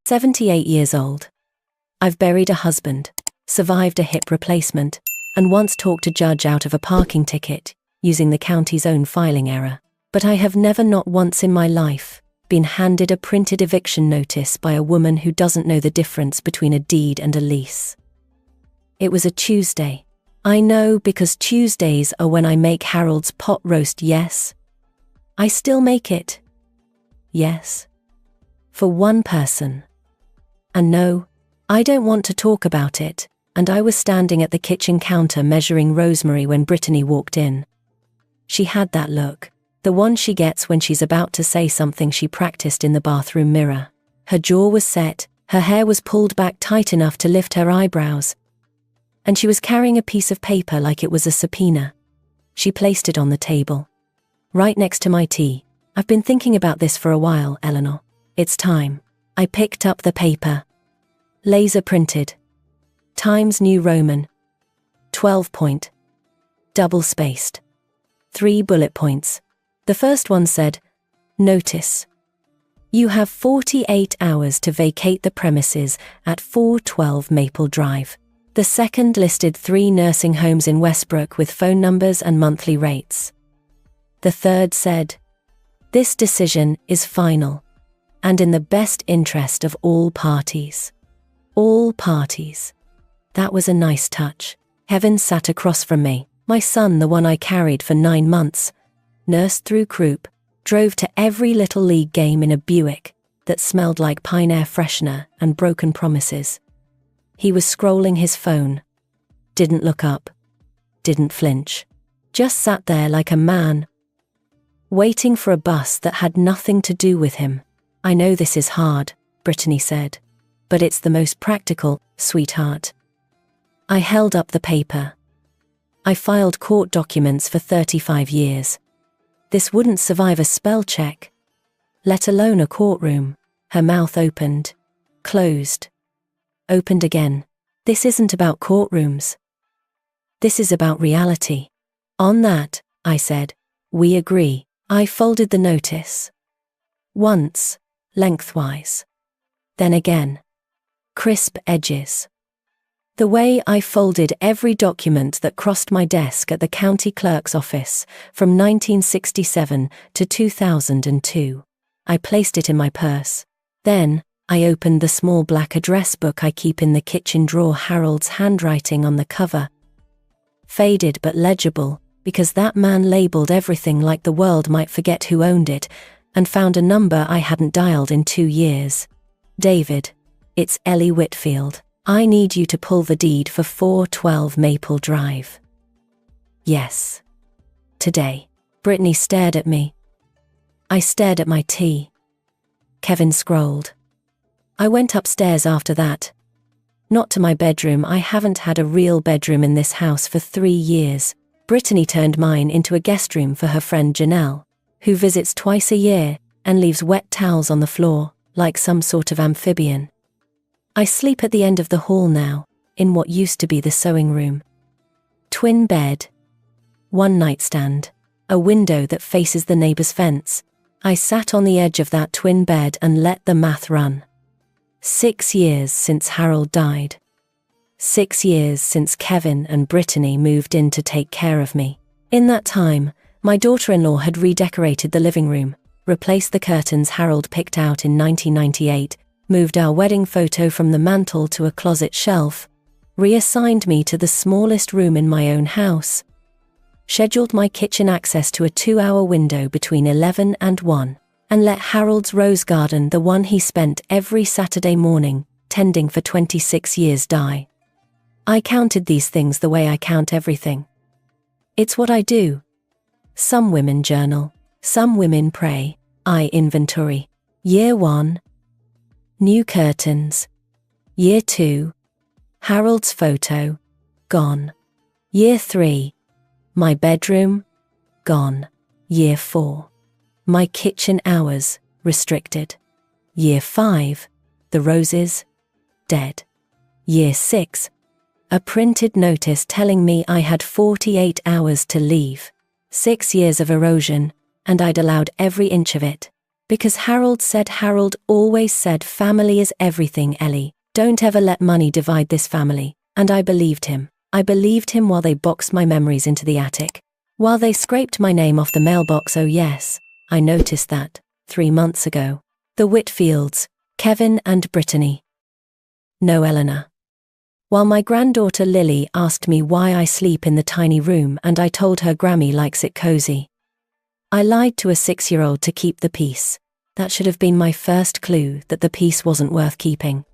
78 years old. I've buried a husband, survived a hip replacement, and once talked a judge out of a parking ticket, using the county's own filing error. But I have never, not once in my life, been handed a printed eviction notice by a woman who doesn't know the difference between a deed and a lease. It was a Tuesday. I know, because Tuesdays are when I make Harold's pot roast. Yes. I still make it. Yes. For one person. And no, I don't want to talk about it, and I was standing at the kitchen counter measuring rosemary when Brittany walked in. She had that look, the one she gets when she's about to say something she practiced in the bathroom mirror. Her jaw was set, her hair was pulled back tight enough to lift her eyebrows, and she was carrying a piece of paper like it was a subpoena. She placed it on the table, right next to my tea. I've been thinking about this for a while, Eleanor. It's time. I picked up the paper. Laser printed. Times New Roman. 12-point. Double-spaced. 3 bullet points. The first one said, "Notice. You have 48 hours to vacate the premises at 412 Maple Drive." The second listed 3 nursing homes in Westbrook with phone numbers and monthly rates. The third said, "This decision is final, and in the best interest of all parties." All parties. That was a nice touch. Kevin sat across from me, my son, the one I carried for 9 months, nursed through croup, drove to every Little League game in a Buick that smelled like pine air freshener and broken promises. He was scrolling his phone. Didn't look up. Didn't flinch. Just sat there like a man, waiting for a bus that had nothing to do with him. "I know this is hard," Brittany said, "but it's the most practical, sweetheart." I held up the paper. I filed court documents for 35 years. This wouldn't survive a spell check, let alone a courtroom. Her mouth opened, closed, opened again. "This isn't about courtrooms. This is about reality." "On that," I said, "we agree." I folded the notice. Once, lengthwise. Then again. Crisp edges. The way I folded every document that crossed my desk at the county clerk's office from 1967 to 2002. I placed it in my purse. Then, I opened the small black address book I keep in the kitchen drawer. Harold's handwriting on the cover. Faded but legible, because that man labeled everything like the world might forget who owned it, and found a number I hadn't dialed in 2 years. "David, it's Ellie Whitfield. I need you to pull the deed for 412 Maple Drive." "Yes. Today." Brittany stared at me. I stared at my tea. Kevin scrolled. I went upstairs after that. Not to my bedroom. I haven't had a real bedroom in this house for 3 years. Brittany turned mine into a guest room for her friend Janelle, who visits twice a year and leaves wet towels on the floor, like some sort of amphibian. I sleep at the end of the hall now, in what used to be the sewing room. Twin bed. 1 nightstand. A window that faces the neighbor's fence. I sat on the edge of that twin bed and let the math run. 6 years since Harold died. 6 years since Kevin and Brittany moved in to take care of me. In that time, my daughter-in-law had redecorated the living room, replaced the curtains Harold picked out in 1998, moved our wedding photo from the mantel to a closet shelf, reassigned me to the smallest room in my own house, scheduled my kitchen access to a 2-hour window between 11 and 1, and let Harold's rose garden, the one he spent every Saturday morning tending for 26 years, die. I counted these things the way I count everything. It's what I do. Some women journal, some women pray. I inventory. Year 1. New curtains. Year 2. Harold's photo. Gone. Year 3. My bedroom. Gone. Year 4. My kitchen hours. Restricted. Year 5. The roses. Dead. Year 6. A printed notice telling me I had 48 hours to leave. 6 years of erosion, and I'd allowed every inch of it. Because Harold always said family is everything, Ellie. Don't ever let money divide this family. And I believed him. I believed him while they boxed my memories into the attic. While they scraped my name off the mailbox. Oh yes, I noticed that, 3 months ago. The Whitfields, Kevin and Brittany. No, Eleanor. While my granddaughter Lily asked me why I sleep in the tiny room and I told her Grammy likes it cozy. I lied to a 6-year-old to keep the peace. That should have been my first clue that the peace wasn't worth keeping.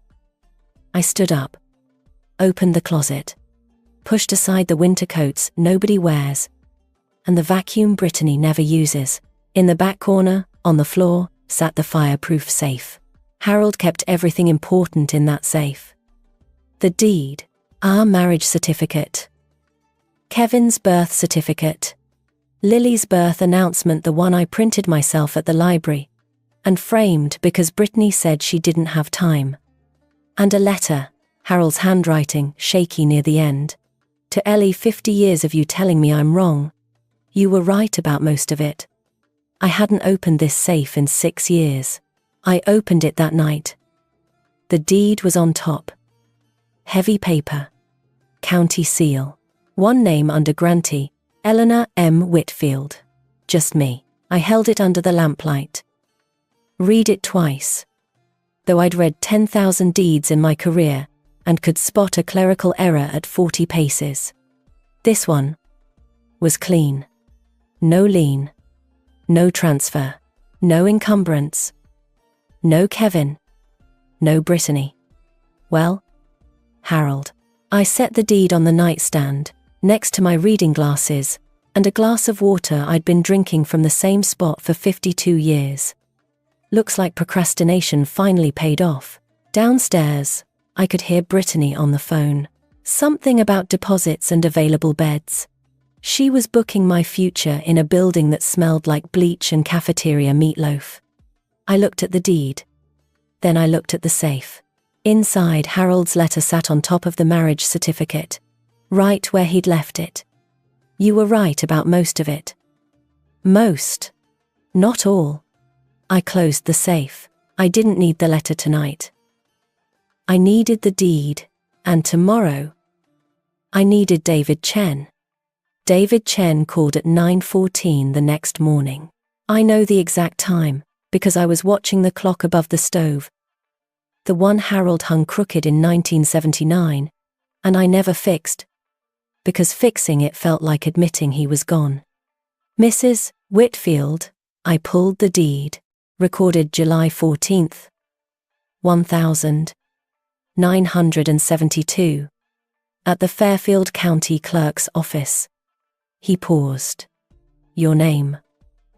I stood up, opened the closet, pushed aside the winter coats nobody wears, and the vacuum Brittany never uses. In the back corner, on the floor, sat the fireproof safe. Harold kept everything important in that safe. The deed, our marriage certificate, Kevin's birth certificate, Lily's birth announcement, the one I printed myself at the library, and framed because Brittany said she didn't have time. And a letter, Harold's handwriting, shaky near the end. To Ellie, 50 years of you telling me I'm wrong. You were right about most of it. I hadn't opened this safe in 6 years. I opened it that night. The deed was on top. Heavy paper. County seal. One name under grantee, Eleanor M. Whitfield. Just me. I held it under the lamplight. Read it twice. Though I'd read 10,000 deeds in my career and could spot a clerical error at 40 paces. This one was clean. No lien. No transfer. No encumbrance. No Kevin. No Brittany. Well, Harold. I set the deed on the nightstand, next to my reading glasses, and a glass of water I'd been drinking from the same spot for 52 years. Looks like procrastination finally paid off. Downstairs, I could hear Brittany on the phone. Something about deposits and available beds. She was booking my future in a building that smelled like bleach and cafeteria meatloaf. I looked at the deed. Then I looked at the safe. Inside, Harold's letter sat on top of the marriage certificate, right where he'd left it. You were right about most of it. Most. Not all. I closed the safe. I didn't need the letter tonight. I needed the deed, and tomorrow, I needed David Chen. David Chen called at 9:14 the next morning. I know the exact time, because I was watching the clock above the stove. The one Harold hung crooked in 1979, and I never fixed, because fixing it felt like admitting he was gone. Mrs. Whitfield, I pulled the deed, recorded July 14th, 1972, at the Fairfield County Clerk's office. He paused. Your name.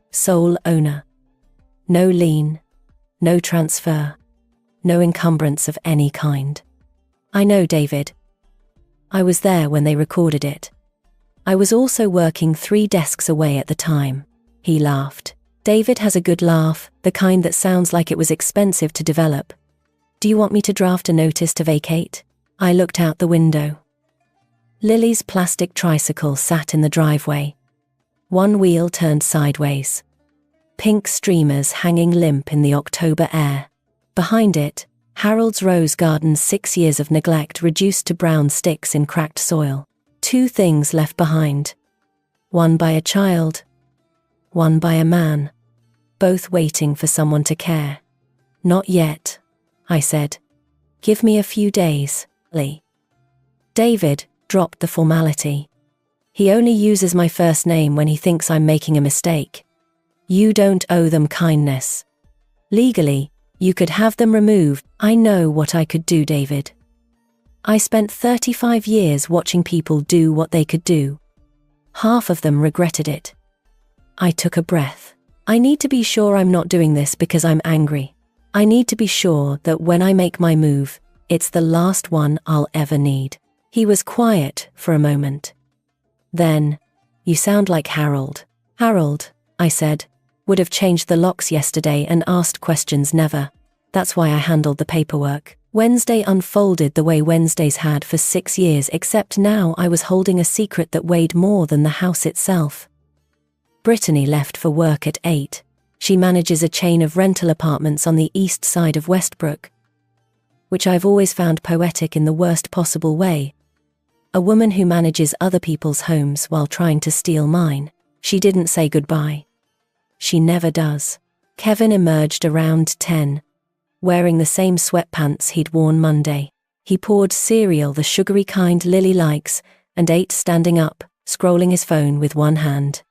Sole owner. No lien. No transfer. No encumbrance of any kind. I know, David. I was there when they recorded it. I was also working 3 desks away at the time. He laughed. David has a good laugh, the kind that sounds like it was expensive to develop. Do you want me to draft a notice to vacate? I looked out the window. Lily's plastic tricycle sat in the driveway. One wheel turned sideways. Pink streamers hanging limp in the October air. Behind it, Harold's rose garden, 6 years of neglect reduced to brown sticks in cracked soil. 2 things left behind. One by a child. One by a man. Both waiting for someone to care. Not yet, I said. Give me a few days, Lee. David dropped the formality. He only uses my first name when he thinks I'm making a mistake. You don't owe them kindness. Legally, you could have them removed. I know what I could do, David. I spent 35 years watching people do what they could do. Half of them regretted it. I took a breath. I need to be sure I'm not doing this because I'm angry. I need to be sure that when I make my move, it's the last one I'll ever need. He was quiet for a moment. Then, you sound like Harold. Harold, I said, would have changed the locks yesterday and asked questions never. That's why I handled the paperwork. Wednesday unfolded the way Wednesdays had for 6 years, except now I was holding a secret that weighed more than the house itself. Brittany left for work at 8. She manages a chain of rental apartments on the east side of Westbrook, which I've always found poetic in the worst possible way. A woman who manages other people's homes while trying to steal mine. She didn't say goodbye. She never does. Kevin emerged around 10, wearing the same sweatpants he'd worn Monday. He poured cereal, the sugary kind Lily likes, and ate standing up, scrolling his phone with one hand.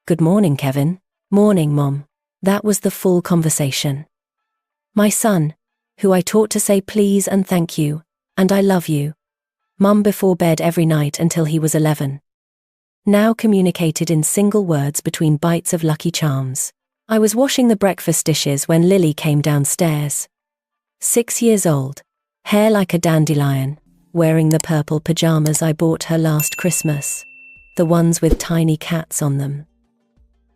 "Good morning, Kevin." "Morning, Mom." That was the full conversation. My son, who I taught to say please and thank you, and I love you, Mum before bed every night until he was 11. Now communicated in single words between bites of Lucky Charms. I was washing the breakfast dishes when Lily came downstairs. 6 years old, hair like a dandelion, wearing the purple pajamas I bought her last Christmas, the ones with tiny cats on them,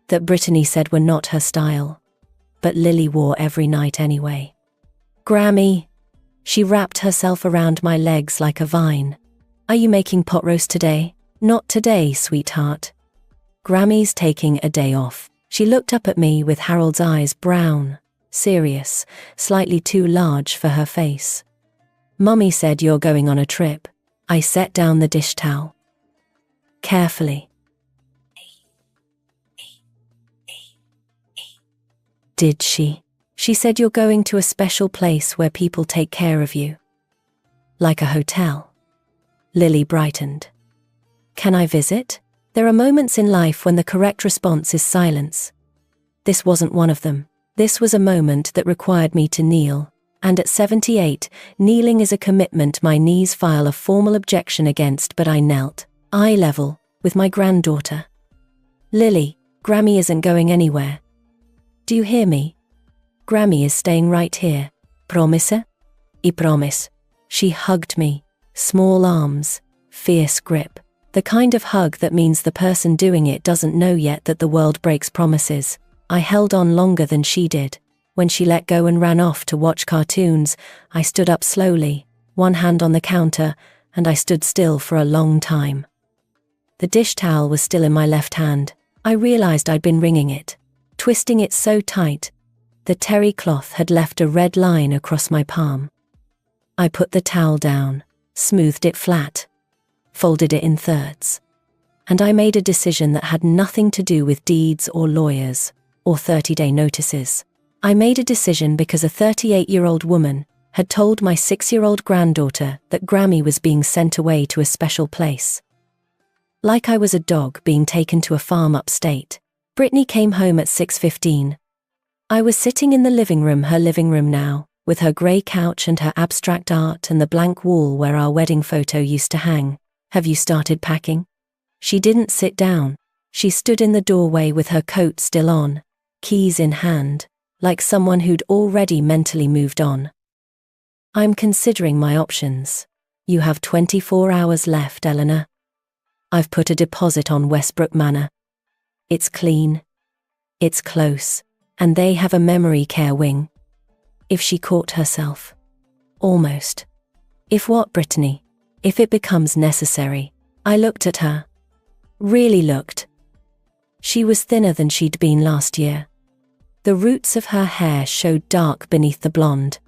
that Brittany said were not her style, but Lily wore every night anyway. "Grammy." She wrapped herself around my legs like a vine. "Are you making pot roast today?" "Not today, sweetheart. Grammy's taking a day off." She looked up at me with Harold's eyes, brown, serious, slightly too large for her face. "Mummy said you're going on a trip." I set down the dish towel. Carefully. "Did she?" "She said you're going to a special place where people take care of you. Like a hotel." Lily brightened. "Can I visit?" There are moments in life when the correct response is silence. This wasn't one of them. This was a moment that required me to kneel, and at 78, kneeling is a commitment my knees file a formal objection against, but I knelt, eye level, with my granddaughter. "Lily, Grammy isn't going anywhere. Do you hear me? Grammy is staying right here. Promise?" "I promise." She hugged me, small arms, fierce grip. The kind of hug that means the person doing it doesn't know yet that the world breaks promises. I held on longer than she did. When she let go and ran off to watch cartoons, I stood up slowly, one hand on the counter, and I stood still for a long time. The dish towel was still in my left hand. I realized I'd been wringing it, twisting it so tight. The terry cloth had left a red line across my palm. I put the towel down, smoothed it flat, folded it in thirds. And I made a decision that had nothing to do with deeds or lawyers, or 30-day notices. I made a decision because a 38-year-old woman had told my 6-year-old granddaughter that Grammy was being sent away to a special place. Like I was a dog being taken to a farm upstate. Brittany came home at 6:15. I was sitting in the living room, her living room now, with her grey couch and her abstract art and the blank wall where our wedding photo used to hang. "Have you started packing?" She didn't sit down. She stood in the doorway with her coat still on, keys in hand, like someone who'd already mentally moved on. "I'm considering my options. You have 24 hours left, Eleanor. I've put a deposit on Westbrook Manor. It's clean. It's close. And they have a memory care wing." If she caught herself. Almost. "If what, Brittany?" "If it becomes necessary." I looked at her. Really looked. She was thinner than she'd been last year. The roots of her hair showed dark beneath the blonde.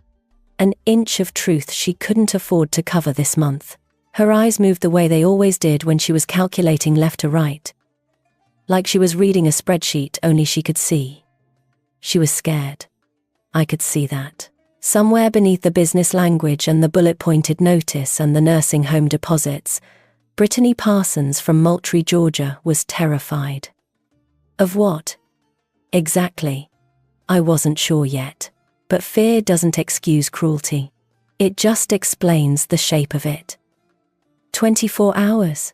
An inch of truth she couldn't afford to cover this month. Her eyes moved the way they always did when she was calculating left to right. Like she was reading a spreadsheet, only she could see. She was scared. I could see that. Somewhere beneath the business language and the bullet-pointed notice and the nursing home deposits, Brittany Parsons from Moultrie, Georgia, was terrified. Of what? Exactly. I wasn't sure yet. But fear doesn't excuse cruelty. It just explains the shape of it. 24 hours,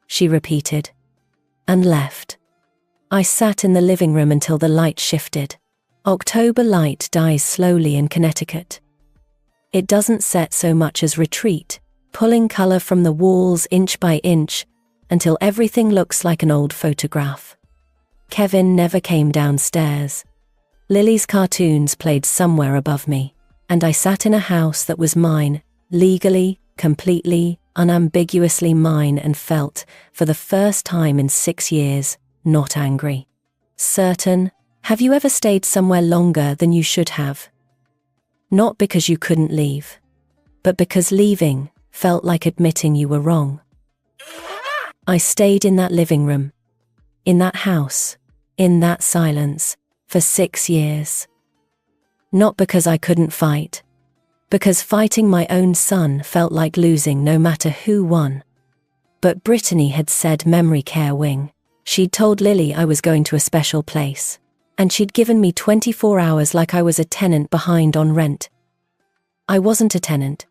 she repeated, and left. I sat in the living room until the light shifted. October light dies slowly in Connecticut. It doesn't set so much as retreat, pulling color from the walls inch by inch until everything looks like an old photograph. Kevin never came downstairs. Lily's cartoons played somewhere above me, and I sat in a house that was mine, legally, completely, unambiguously mine, and felt, for the first time in 6 years, not angry. Certain, Have you ever stayed somewhere longer than you should have? Not because you couldn't leave, but because leaving felt like admitting you were wrong. I stayed in that living room, in that house, in that silence, for 6 years. Not because I couldn't fight, because fighting my own son felt like losing no matter who won. But Brittany had said memory care wing. She'd told Lily I was going to a special place, and she'd given me 24 hours like I was a tenant behind on rent. I wasn't a tenant.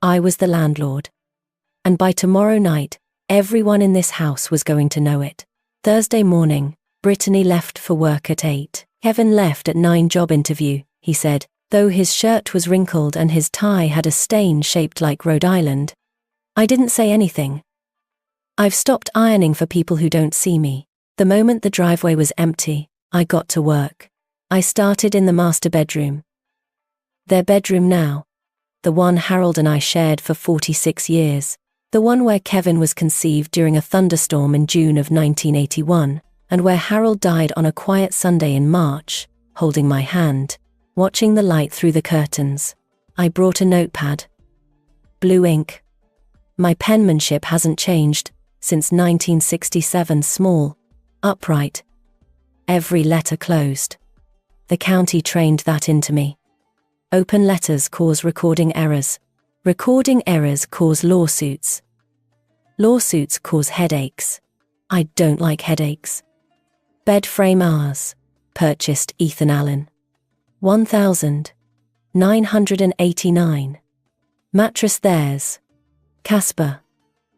I was the landlord. And by tomorrow night, everyone in this house was going to know it. Thursday morning, Brittany left for work at 8. Kevin left at 9 job interview, he said, though his shirt was wrinkled and his tie had a stain shaped like Rhode Island. I didn't say anything. I've stopped ironing for people who don't see me. The moment the driveway was empty, I got to work. I started in the master bedroom. Their bedroom now. The one Harold and I shared for 46 years. The one where Kevin was conceived during a thunderstorm in June of 1981, and where Harold died on a quiet Sunday in March, holding my hand, watching the light through the curtains. I brought a notepad. Blue ink. My penmanship hasn't changed since 1967. Small, upright. Every letter closed. The county trained that into me. Open letters cause recording errors. Recording errors cause lawsuits. Lawsuits cause headaches. I don't like headaches. Bed frame ours. Purchased Ethan Allen. 1,989. Mattress theirs. Casper.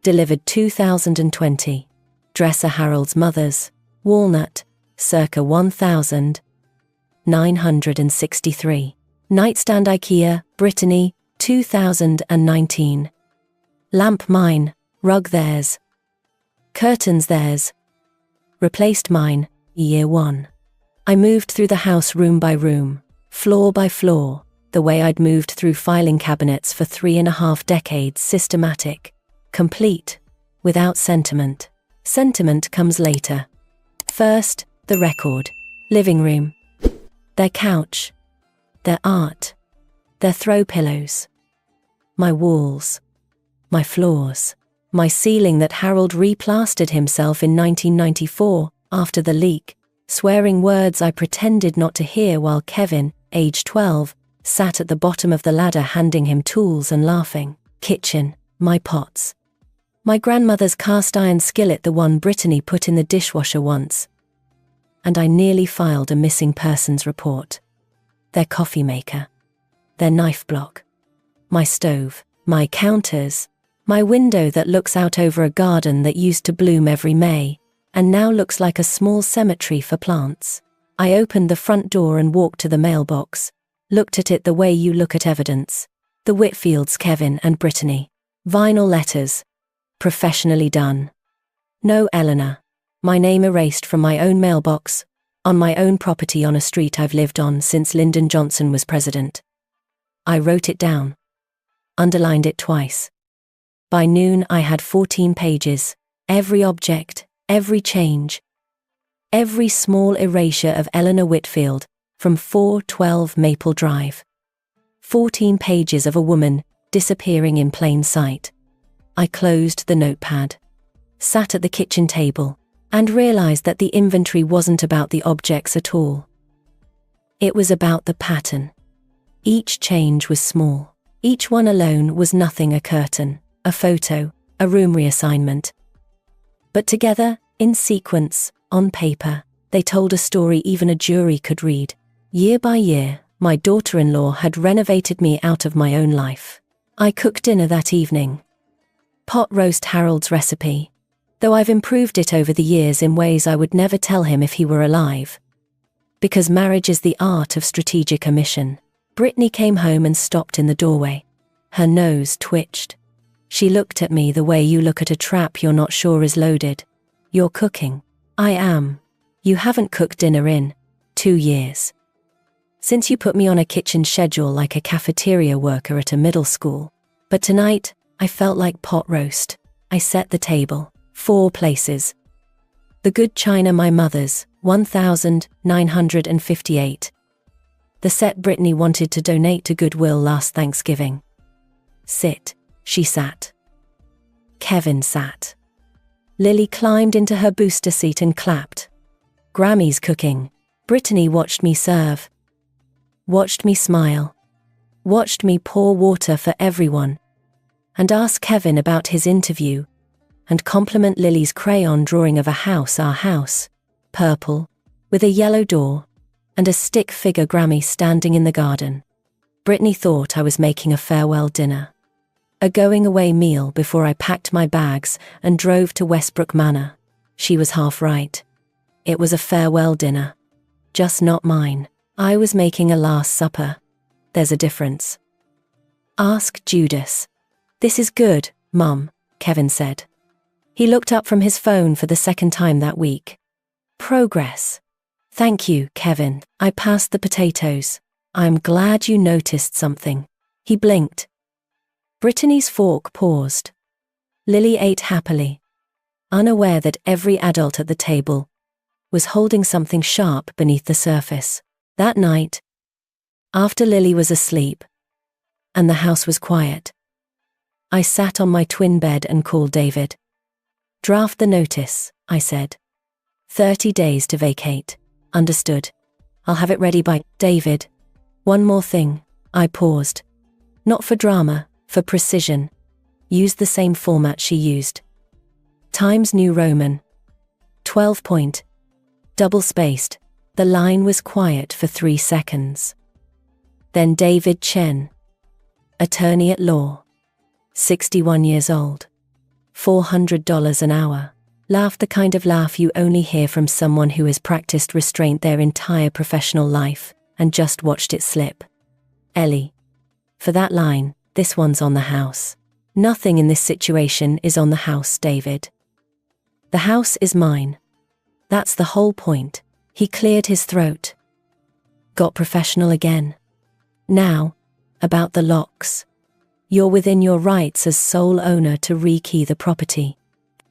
Delivered 2020. Dresser Harold's mother's. Walnut. Circa 1,963. Nightstand IKEA, Brittany, 2019. Lamp mine, rug theirs. Curtains theirs. Replaced mine, year 1. I moved through the house room by room, floor by floor, the way I'd moved through filing cabinets for 3.5 decades, systematic, complete, without sentiment. Sentiment comes later. First, the record, living room, their couch, their art, their throw pillows, my walls, my floors, my ceiling that Harold replastered himself in 1994 after the leak, swearing words I pretended not to hear while Kevin, age 12, sat at the bottom of the ladder handing him tools and laughing. Kitchen, my pots. My grandmother's cast iron skillet, the one Brittany put in the dishwasher once. And I nearly filed a missing persons report. Their coffee maker, their knife block, my stove, my counters, my window that looks out over a garden that used to bloom every May, and now looks like a small cemetery for plants. I opened the front door and walked to the mailbox, looked at it the way you look at evidence. The Whitfields, Kevin and Brittany. Vinyl letters. Professionally done. No Eleanor. My name erased from my own mailbox, on my own property on a street I've lived on since Lyndon Johnson was president. I wrote it down. Underlined it twice. By noon I had 14 pages, every object, every change, every small erasure of Eleanor Whitfield, from 412 Maple Drive. 14 pages of a woman disappearing in plain sight. I closed the notepad, sat at the kitchen table, and realized that the inventory wasn't about the objects at all. It was about the pattern. Each change was small. Each one alone was nothing: a curtain, a photo, a room reassignment. But together, in sequence, on paper, they told a story even a jury could read. Year by year, my daughter-in-law had renovated me out of my own life. I cooked dinner that evening. Pot roast Harold's recipe, though I've improved it over the years in ways I would never tell him if he were alive. Because marriage is the art of strategic omission. Brittany came home and stopped in the doorway. Her nose twitched. She looked at me the way you look at a trap you're not sure is loaded. You're cooking. I am. You haven't cooked dinner in 2 years. Since you put me on a kitchen schedule like a cafeteria worker at a middle school. But tonight, I felt like pot roast. I set the table. 4 places. The good china, my mother's, $1,958. The set Brittany wanted to donate to Goodwill last Thanksgiving. Sit, she sat. Kevin sat. Lily climbed into her booster seat and clapped. Grammy's cooking. Brittany watched me serve. Watched me smile. Watched me pour water for everyone. And ask Kevin about his interview. And compliment Lily's crayon drawing of a house, our house. Purple. With a yellow door. And a stick figure Grammy standing in the garden. Brittany thought I was making a farewell dinner. A going-away meal before I packed my bags and drove to Westbrook Manor. She was half right. It was a farewell dinner. Just not mine. I was making a last supper. There's a difference. Ask Judas. This is good, Mum, Kevin said. He looked up from his phone for the second time that week. Progress. Thank you, Kevin. I passed the potatoes. I'm glad you noticed something. He blinked. Brittany's fork paused. Lily ate happily, unaware that every adult at the table was holding something sharp beneath the surface. That night, after Lily was asleep, and the house was quiet, I sat on my twin bed and called David. Draft the notice, I said. 30 days to vacate. Understood. I'll have it ready by David. One more thing. I paused. Not for drama, for precision. Use the same format she used. Times New Roman. 12 point. Double-spaced. The line was quiet for 3 seconds. Then David Chen, attorney at law, 61 years old, $400 an hour, laughed the kind of laugh you only hear from someone who has practiced restraint their entire professional life and just watched it slip. Ellie. For that line, this one's on the house. Nothing in this situation is on the house, David. The house is mine. That's the whole point. He cleared his throat. Got professional again. Now, about the locks. You're within your rights as sole owner to rekey the property.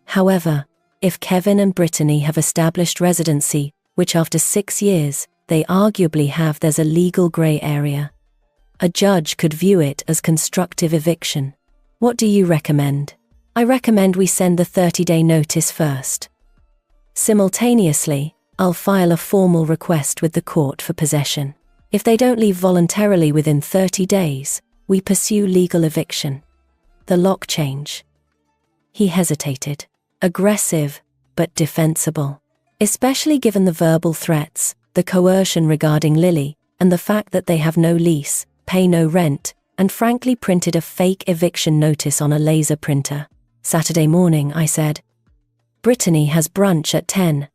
However, if Kevin and Brittany have established residency, which after 6 years, they arguably have, there's a legal grey area. A judge could view it as constructive eviction. What do you recommend? I recommend we send the 30-day notice first. Simultaneously, I'll file a formal request with the court for possession. If they don't leave voluntarily within 30 days, we pursue legal eviction. The lock change. He hesitated. Aggressive, but defensible. Especially given the verbal threats, the coercion regarding Lily, and the fact that they have no lease, pay no rent, and frankly printed a fake eviction notice on a laser printer. Saturday morning, I said. Brittany has brunch at 10.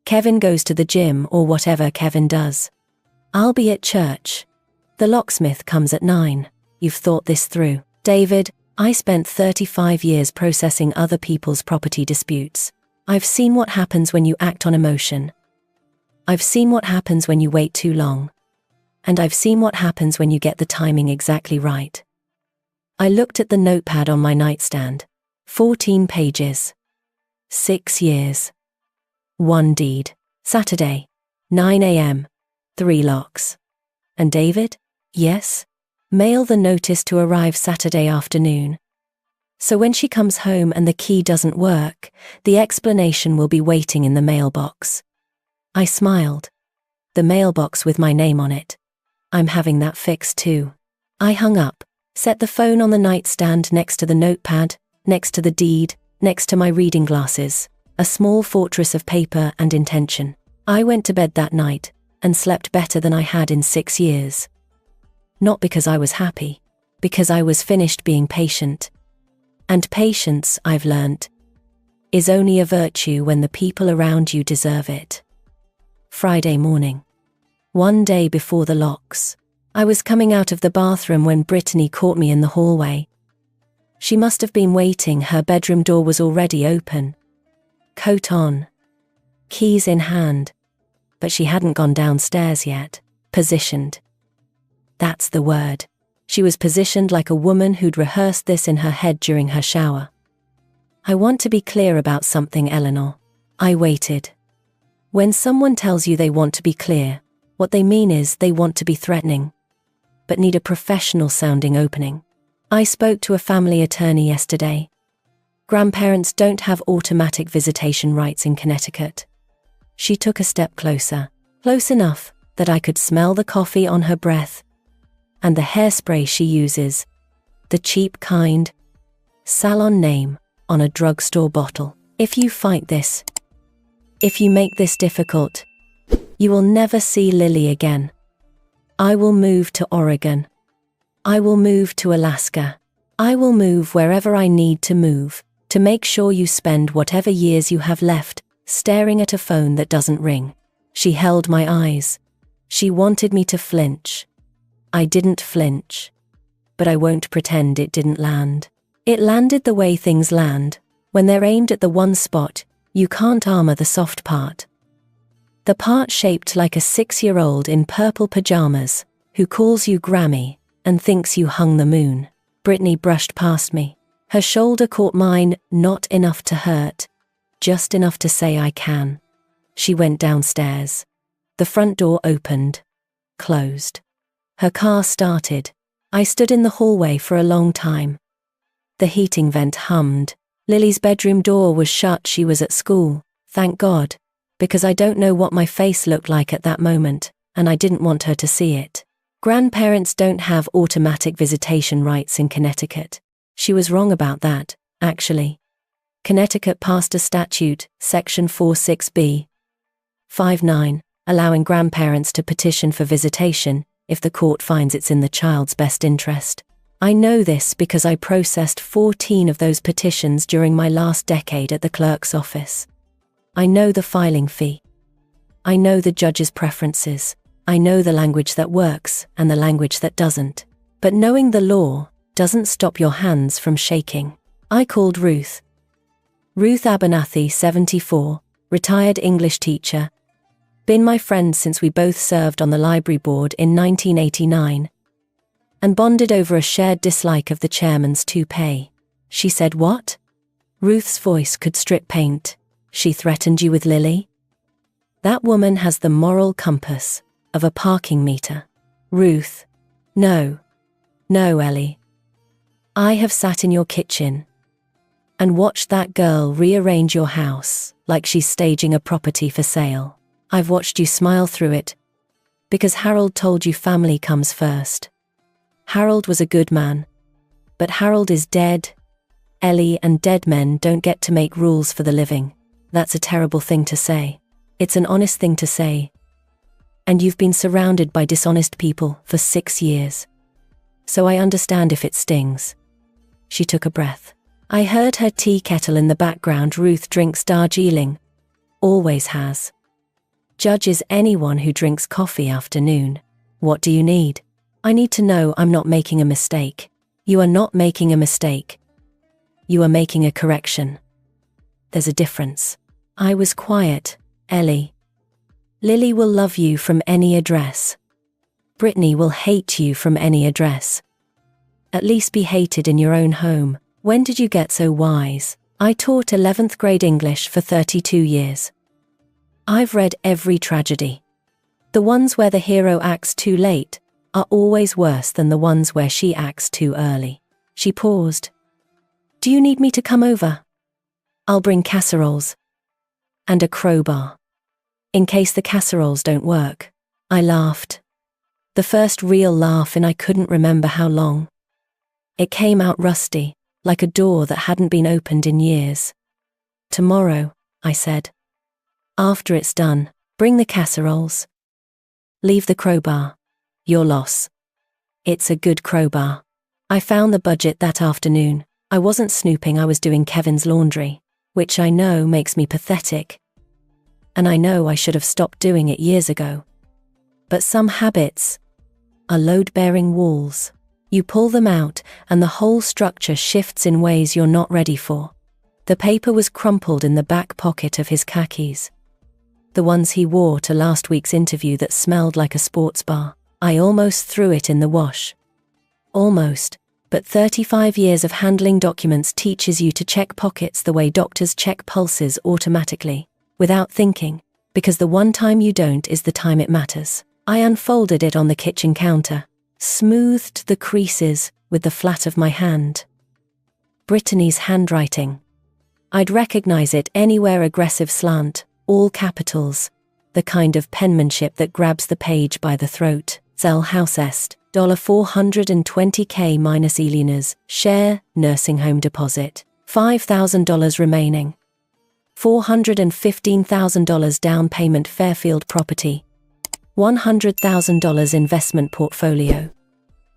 Kevin goes to the gym or whatever Kevin does. I'll be at church. The locksmith comes at 9. You've thought this through. David, I spent 35 years processing other people's property disputes. I've seen what happens when you act on emotion. I've seen what happens when you wait too long. And I've seen what happens when you get the timing exactly right. I looked at the notepad on my nightstand. 14 pages. 6 years. 1 deed. Saturday. 9 a.m. 3 locks. And David? Yes? Mail the notice to arrive Saturday afternoon. So when she comes home and the key doesn't work, the explanation will be waiting in the mailbox. I smiled. The mailbox with my name on it. I'm having that fixed too. I hung up, set the phone on the nightstand next to the notepad, next to the deed, next to my reading glasses, a small fortress of paper and intention. I went to bed that night and slept better than I had in 6 years. Not because I was happy, because I was finished being patient. And patience, I've learnt, is only a virtue when the people around you deserve it. Friday morning. 1 day before the locks. I was coming out of the bathroom when Brittany caught me in the hallway. She must have been waiting, her bedroom door was already open. Coat on. Keys in hand. But she hadn't gone downstairs yet. Positioned. That's the word. She was positioned like a woman who'd rehearsed this in her head during her shower. I want to be clear about something, Eleanor. I waited. When someone tells you they want to be clear, what they mean is they want to be threatening, but need a professional-sounding opening. I spoke to a family attorney yesterday. Grandparents don't have automatic visitation rights in Connecticut. She took a step closer, close enough that I could smell the coffee on her breath, and the hairspray she uses, the cheap kind, salon name on a drugstore bottle. If you fight this, if you make this difficult, you will never see Lily again. I will move to Oregon. I will move to Alaska. I will move wherever I need to move, to make sure you spend whatever years you have left staring at a phone that doesn't ring. She held my eyes. She wanted me to flinch. I didn't flinch. But I won't pretend it didn't land. It landed the way things land. When they're aimed at the one spot, you can't armor the soft part. The part shaped like a 6-year-old in purple pajamas, who calls you Grammy and thinks you hung the moon. Brittany brushed past me. Her shoulder caught mine, not enough to hurt, just enough to say I can. She went downstairs. The front door opened, closed. Her car started. I stood in the hallway for a long time. The heating vent hummed. Lily's bedroom door was shut. She was at school, thank God, because I don't know what my face looked like at that moment, and I didn't want her to see it. Grandparents don't have automatic visitation rights in Connecticut. She was wrong about that, actually. Connecticut passed a statute, Section 46B, 59, allowing grandparents to petition for visitation if the court finds it's in the child's best interest. I know this because I processed 14 of those petitions during my last decade at the clerk's office. I know the filing fee. I know the judge's preferences. I know the language that works and the language that doesn't. But knowing the law doesn't stop your hands from shaking. I called Ruth. Ruth Abernathy, 74, retired English teacher. Been my friend since we both served on the library board in 1989. And bonded over a shared dislike of the chairman's toupee. She said, "What?" Ruth's voice could strip paint. "She threatened you with Lily?" That woman has the moral compass of a parking meter. Ruth. No, Ellie. I have sat in your kitchen and watched that girl rearrange your house like she's staging a property for sale. I've watched you smile through it because Harold told you family comes first. Harold was a good man, but Harold is dead. Ellie, and dead men don't get to make rules for the living. That's a terrible thing to say. It's an honest thing to say. And you've been surrounded by dishonest people for 6 years. So I understand if it stings. She took a breath. I heard her tea kettle in the background. Ruth drinks Darjeeling. Always has. Judge is anyone who drinks coffee afternoon. What do you need? I need to know I'm not making a mistake. You are not making a mistake. You are making a correction. There's a difference. I was quiet, Ellie. Lily will love you from any address. Brittany will hate you from any address. At least be hated in your own home. When did you get so wise? I taught 11th grade English for 32 years. I've read every tragedy. The ones where the hero acts too late are always worse than the ones where she acts too early. She paused. Do you need me to come over? I'll bring casseroles. And a crowbar. In case the casseroles don't work. I laughed. The first real laugh in I couldn't remember how long. It came out rusty, like a door that hadn't been opened in years. Tomorrow, I said. After it's done, bring the casseroles. Leave the crowbar. Your loss. It's a good crowbar. I found the budget that afternoon. I wasn't snooping, I was doing Kevin's laundry, which I know makes me pathetic. And I know I should have stopped doing it years ago. But some habits are load-bearing walls. You pull them out and the whole structure shifts in ways you're not ready for. The paper was crumpled in the back pocket of his khakis. The ones he wore to last week's interview that smelled like a sports bar. I almost threw it in the wash. Almost. But 35 years of handling documents teaches you to check pockets the way doctors check pulses automatically, without thinking. Because the one time you don't is the time it matters. I unfolded it on the kitchen counter, smoothed the creases with the flat of my hand. Brittany's handwriting. I'd recognize it anywhere. Aggressive slant, all capitals, the kind of penmanship that grabs the page by the throat. Sell house est, $420K minus Elena's share, nursing home deposit, $5,000 remaining. $415,000 down payment. Fairfield property. $100,000 investment portfolio.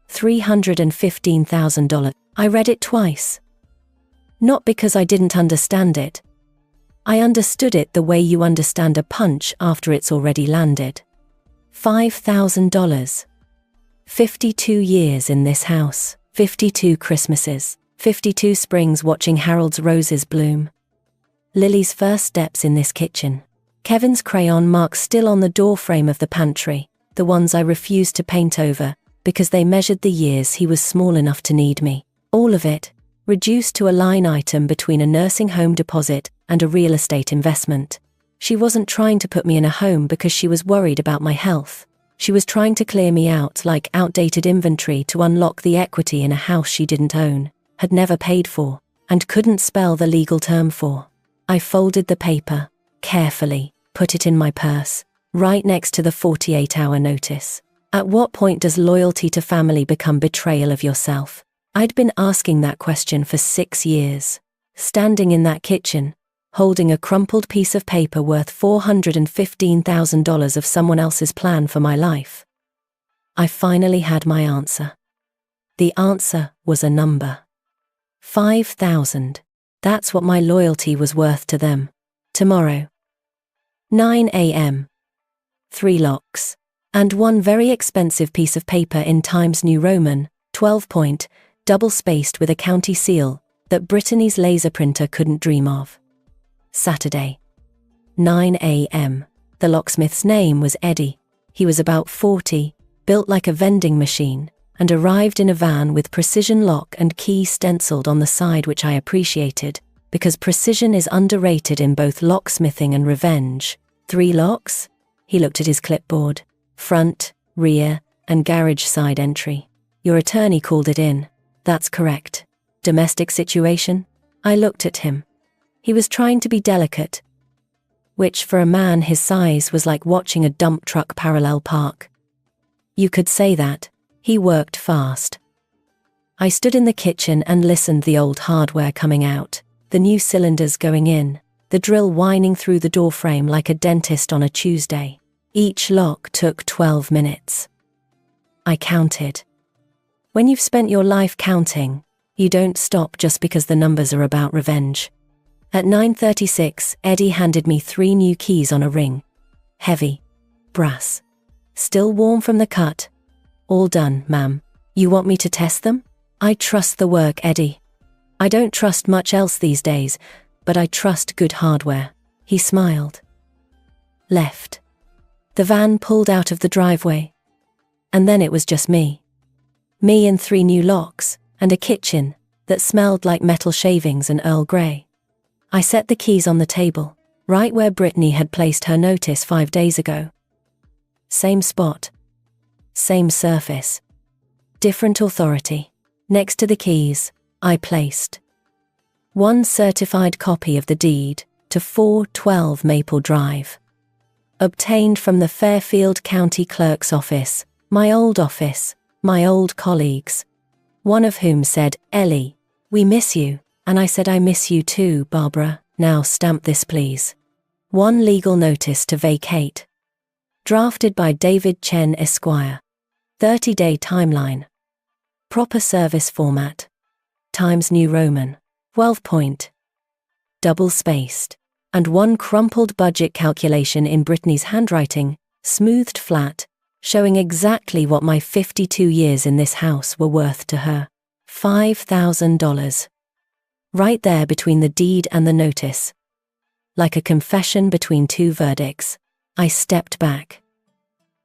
$315,000. I read it twice. Not because I didn't understand it. I understood it the way you understand a punch after it's already landed. $5,000. 52 years in this house. 52 Christmases. 52 springs watching Harold's roses bloom. Lily's first steps in this kitchen. Kevin's crayon marks still on the doorframe of the pantry, the ones I refused to paint over, because they measured the years he was small enough to need me. All of it, reduced to a line item between a nursing home deposit and a real estate investment. She wasn't trying to put me in a home because she was worried about my health. She was trying to clear me out like outdated inventory to unlock the equity in a house she didn't own, had never paid for, and couldn't spell the legal term for. I folded the paper, carefully, put it in my purse, right next to the 48-hour notice. At what point does loyalty to family become betrayal of yourself? I'd been asking that question for 6 years. Standing in that kitchen, holding a crumpled piece of paper worth $415,000 of someone else's plan for my life. I finally had my answer. The answer was a number. 5,000. That's what my loyalty was worth to them. Tomorrow. 9 a.m. 3 locks. And one very expensive piece of paper in Times New Roman, 12-point, double-spaced with a county seal, that Brittany's laser printer couldn't dream of. Saturday. 9 a.m. The locksmith's name was Eddie. He was about 40, built like a vending machine, and arrived in a van with precision lock and key stenciled on the side, which I appreciated, because precision is underrated in both locksmithing and revenge. 3 locks? He looked at his clipboard. Front, rear, and garage side entry. Your attorney called it in. That's correct. Domestic situation? I looked at him. He was trying to be delicate, which for a man his size was like watching a dump truck parallel park. You could say that. He worked fast. I stood in the kitchen and listened, the old hardware coming out, the new cylinders going in, the drill whining through the doorframe like a dentist on a Tuesday. Each lock took 12 minutes. I counted. When you've spent your life counting, you don't stop just because the numbers are about revenge. At 9:36, Eddie handed me 3 new keys on a ring. Heavy. Brass. Still warm from the cut. All done, ma'am. You want me to test them? I trust the work, Eddie. I don't trust much else these days, but I trust good hardware. He smiled. Left. The van pulled out of the driveway. And then it was just me. Me and 3 new locks, and a kitchen that smelled like metal shavings and Earl Grey. I set the keys on the table, right where Brittany had placed her notice 5 days ago. Same spot. Same surface. Different authority. Next to the keys, I placed 1 certified copy of the deed to 412 Maple Drive. Obtained from the Fairfield County Clerk's office, my old colleagues. One of whom said, "Ellie, we miss you," and I said, "I miss you too, Barbara. Now stamp this, please." 1 legal notice to vacate. Drafted by David Chen Esquire. 30-day timeline. Proper service format. Times New Roman. 12-point. Double-spaced. And 1 crumpled budget calculation in Brittany's handwriting, smoothed flat, showing exactly what my 52 years in this house were worth to her. $5,000. Right there between the deed and the notice. Like a confession between 2 verdicts, I stepped back.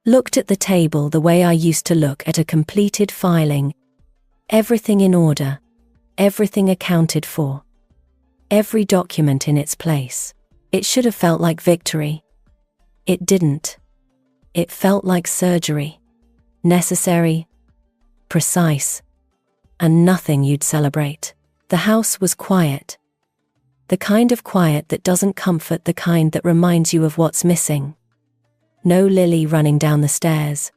Looked at the table the way I used to look at a completed filing. Everything in order. Everything accounted for. Every document in its place. It should have felt like victory. It didn't. It felt like surgery. Necessary, precise, and nothing you'd celebrate. The house was quiet. The kind of quiet that doesn't comfort, the kind that reminds you of what's missing. No Lily running down the stairs.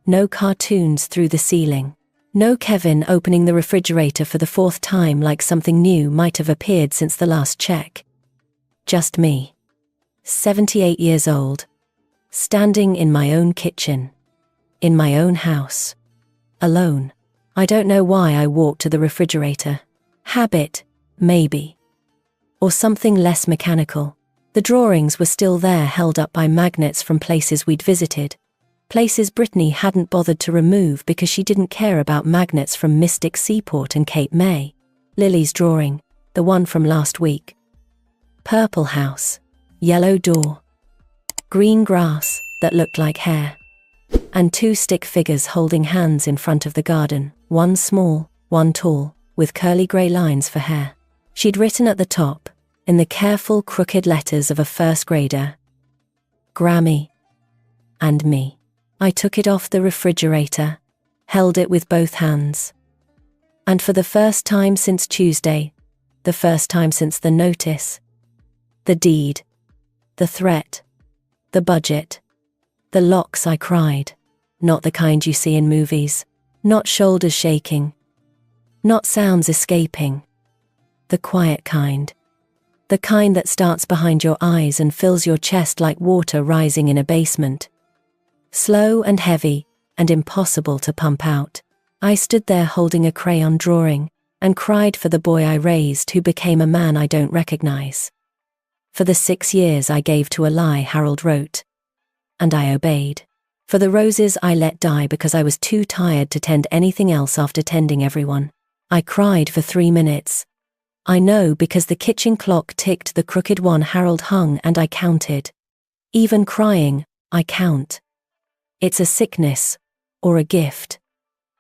No cartoons through the ceiling. No Kevin opening the refrigerator for the fourth time like something new might have appeared since the last check. Just me, 78 years old, standing in my own kitchen, in my own house, alone. I don't know why I walked to the refrigerator. Habit, maybe. Or something less mechanical. The drawings were still there, held up by magnets from places we'd visited. Places Brittany hadn't bothered to remove because she didn't care about magnets from Mystic Seaport and Cape May. Lily's drawing, the one from last week. Purple house, yellow door, green grass that looked like hair, and two stick figures holding hands in front of the garden, one small, one tall, with curly grey lines for hair. She'd written at the top, in the careful crooked letters of a first grader, Grammy, and me. I took it off the refrigerator, held it with both hands. And for the first time since Tuesday, the first time since the notice, the deed, the threat, the budget, the locks, I cried. Not the kind you see in movies, not shoulders shaking, not sounds escaping. The quiet kind. The kind that starts behind your eyes and fills your chest like water rising in a basement. Slow and heavy, and impossible to pump out. I stood there holding a crayon drawing, and cried for the boy I raised who became a man I don't recognize. For the 6 years I gave to a lie Harold wrote. And I obeyed. For the roses I let die because I was too tired to tend anything else after tending everyone. I cried for 3 minutes. I know, because the kitchen clock ticked the crooked one Harold hung, and I counted. Even crying, I count. It's a sickness, or a gift.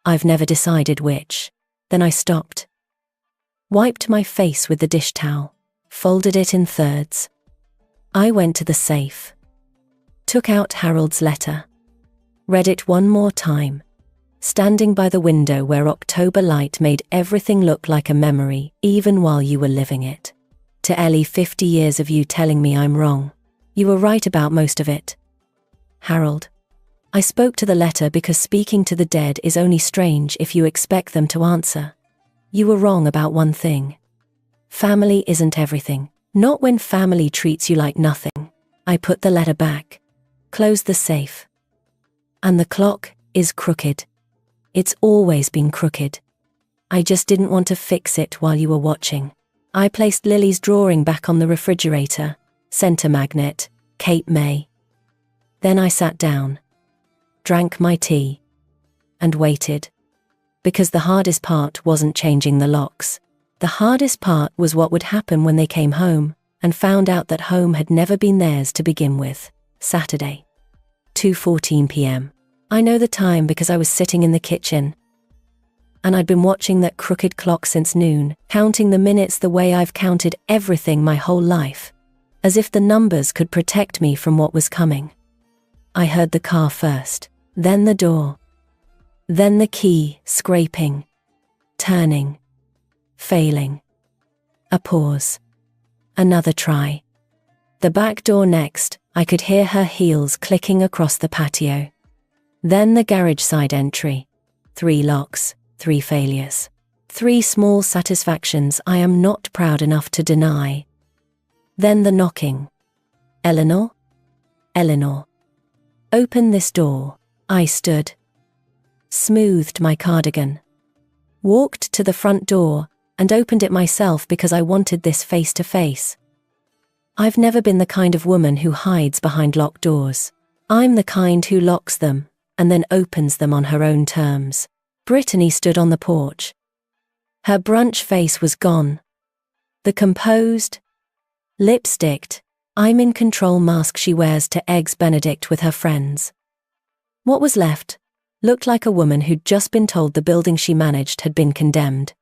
I've never decided which. Then I stopped. Wiped my face with the dish towel, folded it in thirds. I went to the safe. Took out Harold's letter. Read it one more time. Standing by the window where October light made everything look like a memory, even while you were living it. To Ellie, 50 years of you telling me I'm wrong. You were right about most of it. Harold. I spoke to the letter because speaking to the dead is only strange if you expect them to answer. You were wrong about one thing. Family isn't everything. Not when family treats you like nothing. I put the letter back. Closed the safe. And the clock is crooked. It's always been crooked. I just didn't want to fix it while you were watching. I placed Lily's drawing back on the refrigerator. Center magnet, Cape May. Then I sat down. Drank my tea, and waited. Because the hardest part wasn't changing the locks. The hardest part was what would happen when they came home, and found out that home had never been theirs to begin with. Saturday. 2:14 p.m. I know the time because I was sitting in the kitchen. And I'd been watching that crooked clock since noon, counting the minutes the way I've counted everything my whole life. As if the numbers could protect me from what was coming. I heard the car first, then the door. Then the key, scraping, turning, failing. A pause. Another try. The back door next, I could hear her heels clicking across the patio. Then the garage side entry. 3 locks, 3 failures. 3 small satisfactions I am not proud enough to deny. Then the knocking. Eleanor? Eleanor. Open this door. I stood. Smoothed my cardigan. Walked to the front door, and opened it myself because I wanted this face to face. I've never been the kind of woman who hides behind locked doors. I'm the kind who locks them, and then opens them on her own terms. Brittany stood on the porch. Her brunch face was gone. The composed, lipsticked, I'm in control mask she wears to Eggs Benedict with her friends. What was left looked like a woman who'd just been told the building she managed had been condemned.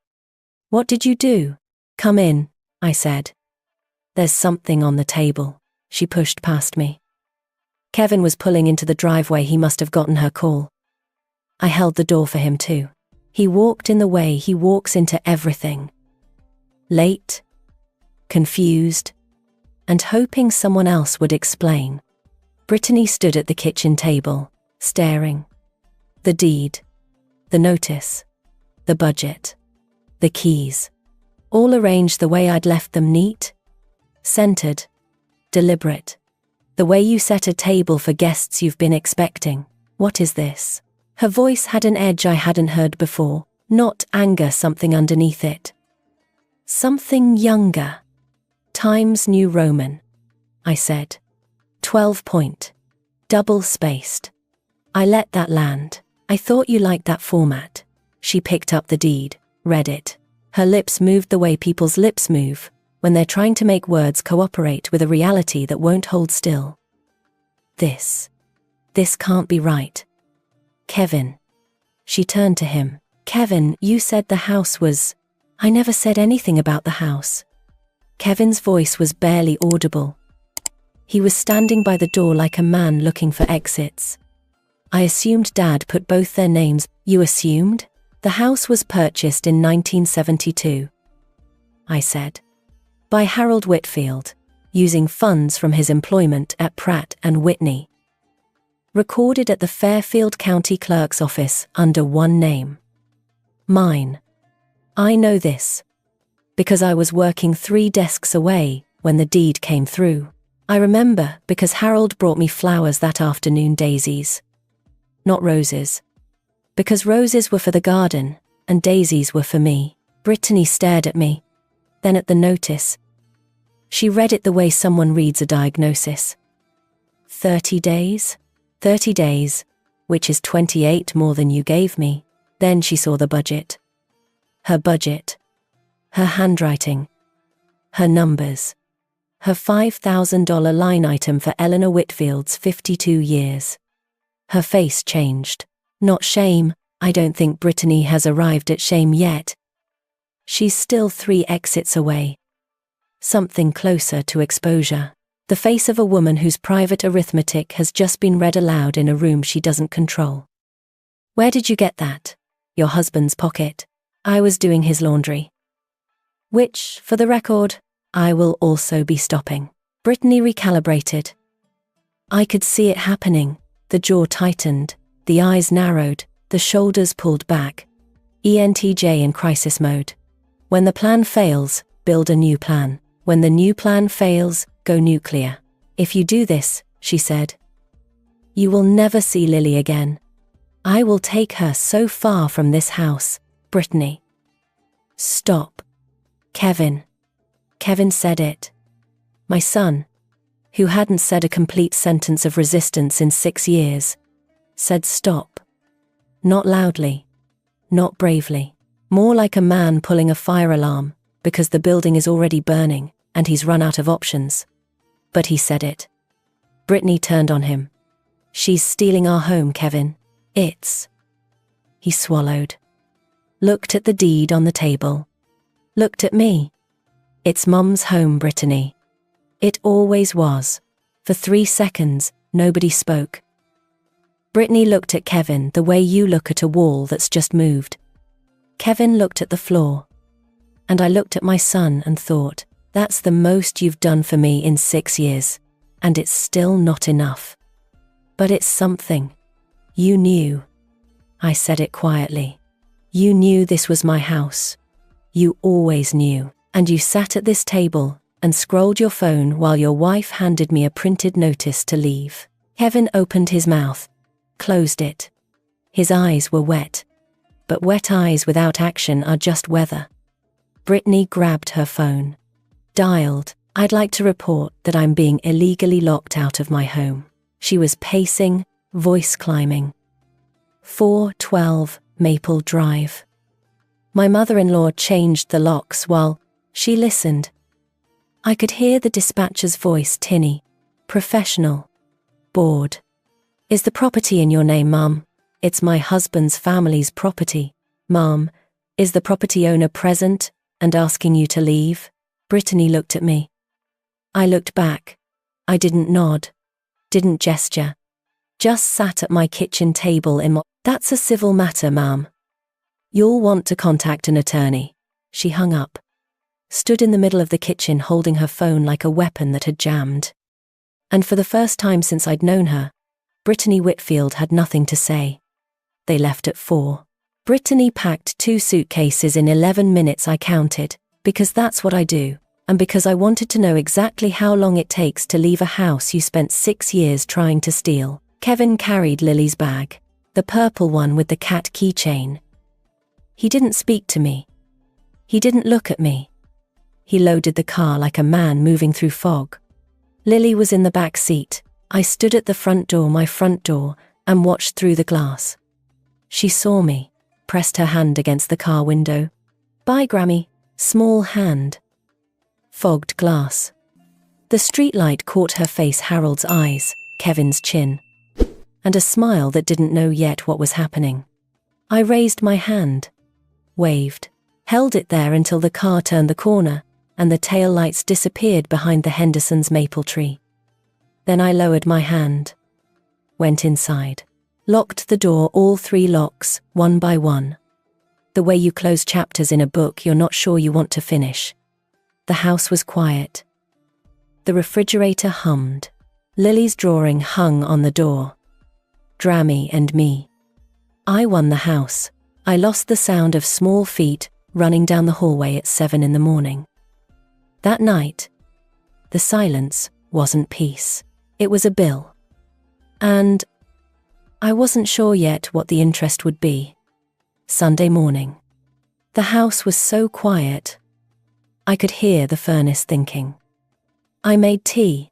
What did you do? Come in, I said. There's something on the table. She pushed past me. Kevin was pulling into the driveway. He must have gotten her call. I held the door for him too. He walked in the way he walks into everything. Late, confused, and hoping someone else would explain. Brittany stood at the kitchen table, staring. The deed, the notice, the budget, the keys, all arranged the way I'd left them, neat, centered, deliberate. The way you set a table for guests you've been expecting. What is this? Her voice had an edge I hadn't heard before, not anger, something underneath it. Something younger. Times New Roman, I said. 12-point. Double-spaced. I let that land. I thought you liked that format. She picked up the deed, read it. Her lips moved the way people's lips move when they're trying to make words cooperate with a reality that won't hold still. This can't be right. Kevin. She turned to him. Kevin, you said the house was... I never said anything about the house. Kevin's voice was barely audible. He was standing by the door like a man looking for exits. I assumed Dad put both their names. You assumed? The house was purchased in 1972. I said. By Harold Whitfield, using funds from his employment at Pratt & Whitney. Recorded at the Fairfield County Clerk's office under one name. Mine. I know this because I was working 3 desks away when the deed came through. I remember because Harold brought me flowers that afternoon, daisies. Not roses. Because roses were for the garden and daisies were for me. Brittany stared at me, then at the notice. She read it the way someone reads a diagnosis. 30 days? 30 days, which is 28 more than you gave me. Then she saw the budget. Her budget. Her handwriting. Her numbers. Her $5,000 line item for Eleanor Whitfield's 52 years. Her face changed. Not shame. I don't think Brittany has arrived at shame yet. She's still 3 exits away. Something closer to exposure. The face of a woman whose private arithmetic has just been read aloud in a room she doesn't control. Where did you get that? Your husband's pocket. I was doing his laundry. Which, for the record, I will also be stopping. Brittany recalibrated. I could see it happening. The jaw tightened, the eyes narrowed, the shoulders pulled back. ENTJ in crisis mode. When the plan fails, build a new plan. When the new plan fails, go nuclear. If you do this, she said, you will never see Lily again. I will take her so far from this house. Brittany. Stop. Kevin. Kevin said it. My son, who hadn't said a complete sentence of resistance in 6 years, said stop. Not loudly. Not bravely. More like a man pulling a fire alarm, because the building is already burning, and he's run out of options. But he said it. Brittany turned on him. She's stealing our home, Kevin. It's... He swallowed. Looked at the deed on the table. Looked at me. It's Mum's home, Brittany. It always was. For 3 seconds, nobody spoke. Brittany looked at Kevin the way you look at a wall that's just moved. Kevin looked at the floor. And I looked at my son and thought, that's the most you've done for me in 6 years, and it's still not enough. But it's something. You knew. I said it quietly. You knew this was my house. You always knew. And you sat at this table and scrolled your phone while your wife handed me a printed notice to leave. Kevin opened his mouth, closed it. His eyes were wet. But wet eyes without action are just weather. Brittany grabbed her phone. Dialed. I'd like to report that I'm being illegally locked out of my home. She was pacing, voice climbing. 412 Maple Drive. My mother-in-law changed the locks while she listened. I could hear the dispatcher's voice, tinny, professional, bored. Is the property in your name, Mum? It's my husband's family's property. Mum, is the property owner present and asking you to leave? Brittany looked at me. I looked back. I didn't nod. didn't gesture. Just sat at my kitchen table That's a civil matter, ma'am. You'll want to contact an attorney. She hung up. Stood in the middle of the kitchen holding her phone like a weapon that had jammed. And for the first time since I'd known her, Brittany Whitfield had nothing to say. They left at 4. Brittany packed 2 suitcases in 11 minutes, I counted, because that's what I do, and because I wanted to know exactly how long it takes to leave a house you spent 6 years trying to steal. Kevin carried Lily's bag, the purple one with the cat keychain. He didn't speak to me. He didn't look at me. He loaded the car like a man moving through fog. Lily was in the back seat. I stood at the front door, my front door, and watched through the glass. She saw me, pressed her hand against the car window. Bye, Grammy. Small hand. Fogged glass. The streetlight caught her face, Harold's eyes, Kevin's chin, and a smile that didn't know yet what was happening. I raised my hand, waved, held it there until the car turned the corner and the taillights disappeared behind the Henderson's maple tree. Then I lowered my hand, went inside, locked the door, all 3 locks, one by one. The way you close chapters in a book you're not sure you want to finish. The house was quiet. The refrigerator hummed. Lily's drawing hung on the door. Grammy and me. I won the house. I lost the sound of small feet running down the hallway at 7 in the morning. That night, the silence wasn't peace. It was a bill. And I wasn't sure yet what the interest would be. Sunday morning. The house was so quiet. I could hear the furnace thinking. I made tea,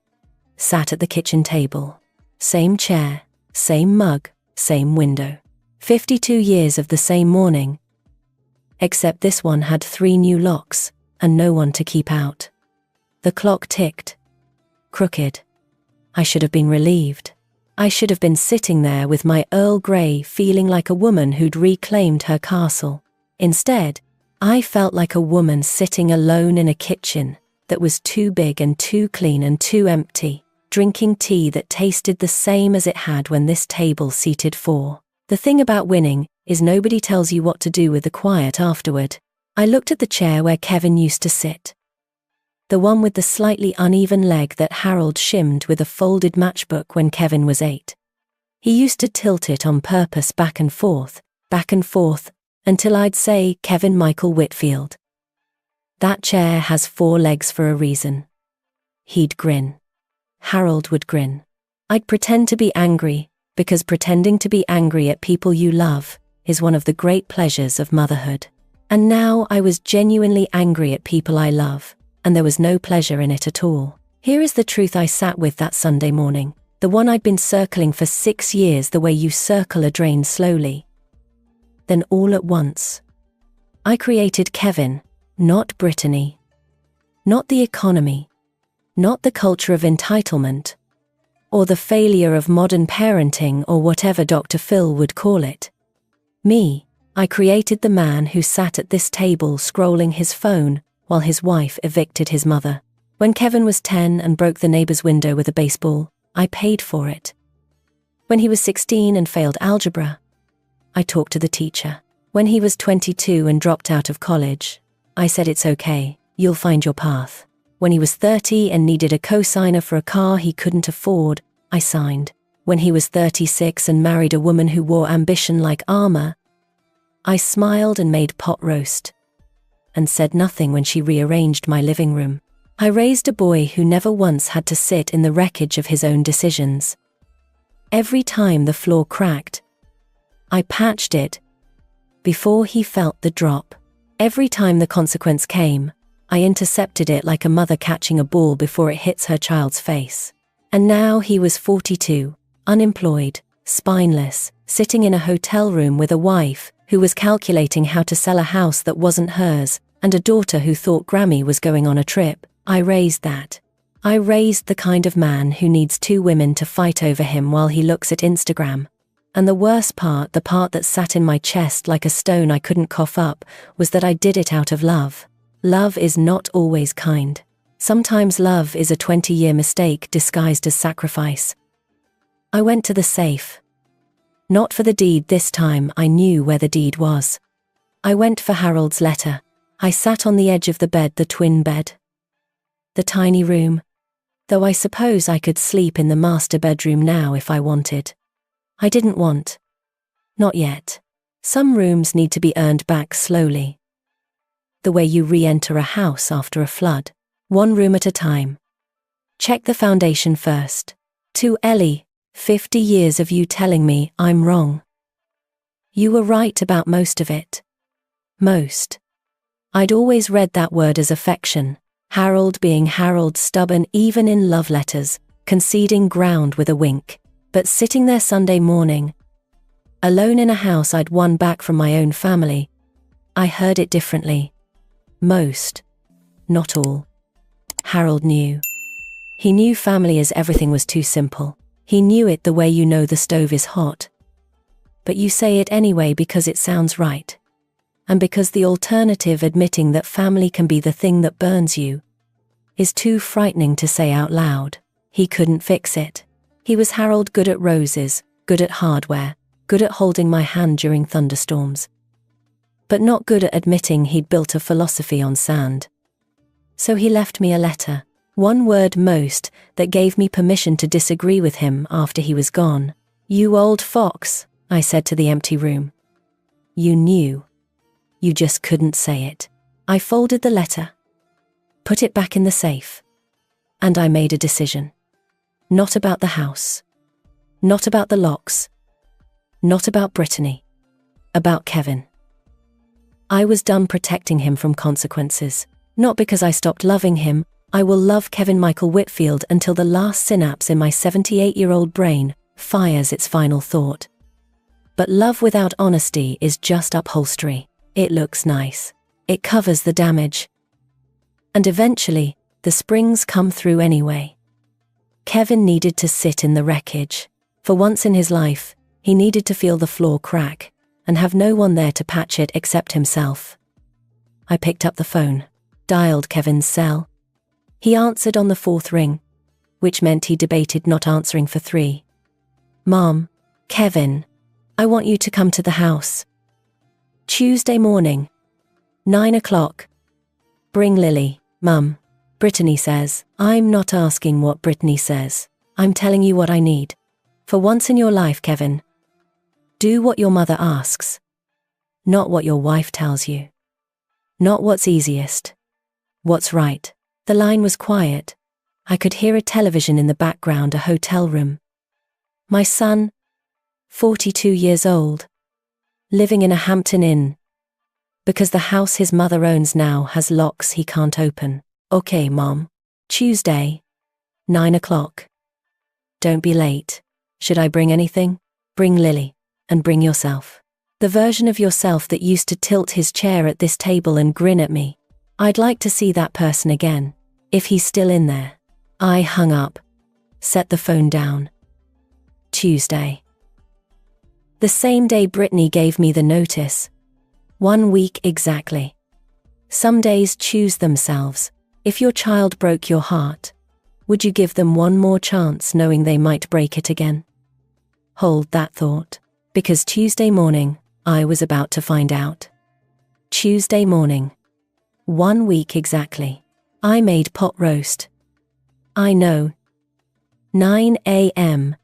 sat at the kitchen table. Same chair, same mug, same window. 52 years of the same morning. Except this one had 3 new locks, and no one to keep out. The clock ticked. Crooked. I should have been relieved. I should have been sitting there with my Earl Grey feeling like a woman who'd reclaimed her castle. Instead, I felt like a woman sitting alone in a kitchen that was too big and too clean and too empty, drinking tea that tasted the same as it had when this table seated 4. The thing about winning is nobody tells you what to do with the quiet afterward. I looked at the chair where Kevin used to sit. The one with the slightly uneven leg that Harold shimmed with a folded matchbook when Kevin was 8. He used to tilt it on purpose back and forth, until I'd say, Kevin Michael Whitfield. That chair has 4 legs for a reason. He'd grin. Harold would grin. I'd pretend to be angry, because pretending to be angry at people you love is one of the great pleasures of motherhood. And now I was genuinely angry at people I love, and there was no pleasure in it at all. Here is the truth I sat with that Sunday morning, the one I'd been circling for 6 years the way you circle a drain slowly. Then all at once, I created Kevin, not Brittany. Not the economy. Not the culture of entitlement. Or the failure of modern parenting or whatever Dr. Phil would call it. Me. I created the man who sat at this table scrolling his phone while his wife evicted his mother. When Kevin was 10 and broke the neighbor's window with a baseball, I paid for it. When he was 16 and failed algebra, I talked to the teacher. When he was 22 and dropped out of college, I said it's okay, you'll find your path. When he was 30 and needed a co-signer for a car he couldn't afford, I signed. When he was 36 and married a woman who wore ambition like armor, I smiled and made pot roast, and said nothing when she rearranged my living room. I raised a boy who never once had to sit in the wreckage of his own decisions. Every time the floor cracked, I patched it before he felt the drop. Every time the consequence came, I intercepted it like a mother catching a ball before it hits her child's face. And now he was 42, unemployed, spineless, sitting in a hotel room with a wife who was calculating how to sell a house that wasn't hers, and a daughter who thought Grammy was going on a trip. I raised that. I raised the kind of man who needs 2 women to fight over him while he looks at Instagram. And the worst part, the part that sat in my chest like a stone I couldn't cough up, was that I did it out of love. Love is not always kind. Sometimes love is a 20-year mistake disguised as sacrifice. I went to the safe. Not for the deed this time, I knew where the deed was. I went for Harold's letter. I sat on the edge of the bed, the twin bed. The tiny room. Though I suppose I could sleep in the master bedroom now if I wanted. I didn't want. Not yet. Some rooms need to be earned back slowly. The way you re-enter a house after a flood. One room at a time. Check the foundation first. To Ellie, 50 years of you telling me I'm wrong. You were right about most of it. Most. I'd always read that word as affection. Harold being Harold, stubborn even in love letters, conceding ground with a wink. But sitting there Sunday morning, alone in a house I'd won back from my own family, I heard it differently. Most. Not all. Harold knew. He knew family as everything was too simple. He knew it the way you know the stove is hot. But you say it anyway because it sounds right. And because the alternative, admitting that family can be the thing that burns you, is too frightening to say out loud. He couldn't fix it. He was Harold, good at roses, good at hardware, good at holding my hand during thunderstorms. But not good at admitting he'd built a philosophy on sand. So he left me a letter, one word most, that gave me permission to disagree with him after he was gone. You old fox, I said to the empty room. You knew. You just couldn't say it. I folded the letter, put it back in the safe, and I made a decision. Not about the house. Not about the locks. Not about Brittany. About Kevin. I was done protecting him from consequences. Not because I stopped loving him. I will love Kevin Michael Whitfield until the last synapse in my 78-year-old brain fires its final thought. But love without honesty is just upholstery. It looks nice. It covers the damage. And eventually, the springs come through anyway. Kevin needed to sit in the wreckage. For once in his life, he needed to feel the floor crack and have no one there to patch it except himself. I picked up the phone, dialed Kevin's cell. He answered on the 4th ring, which meant he debated not answering for 3. Mom, Kevin, I want you to come to the house. Tuesday morning, 9 o'clock. Bring Lily, Mum. Brittany says. I'm not asking what Brittany says. I'm telling you what I need. For once in your life, Kevin, do what your mother asks. Not what your wife tells you. Not what's easiest. What's right. The line was quiet. I could hear a television in the background, a hotel room. My son, 42 years old, living in a Hampton Inn, because the house his mother owns now has locks he can't open. Okay, Mom. Tuesday, 9 o'clock. Don't be late. Should I bring anything? Bring Lily, and bring yourself. The version of yourself that used to tilt his chair at this table and grin at me. I'd like to see that person again, if he's still in there. I hung up, set the phone down. Tuesday. The same day Brittany gave me the notice. 1 week exactly. Some days choose themselves. If your child broke your heart, would you give them one more chance knowing they might break it again? Hold that thought, because Tuesday morning, I was about to find out. Tuesday morning. 1 week exactly. I made pot roast. I know. 9 a.m.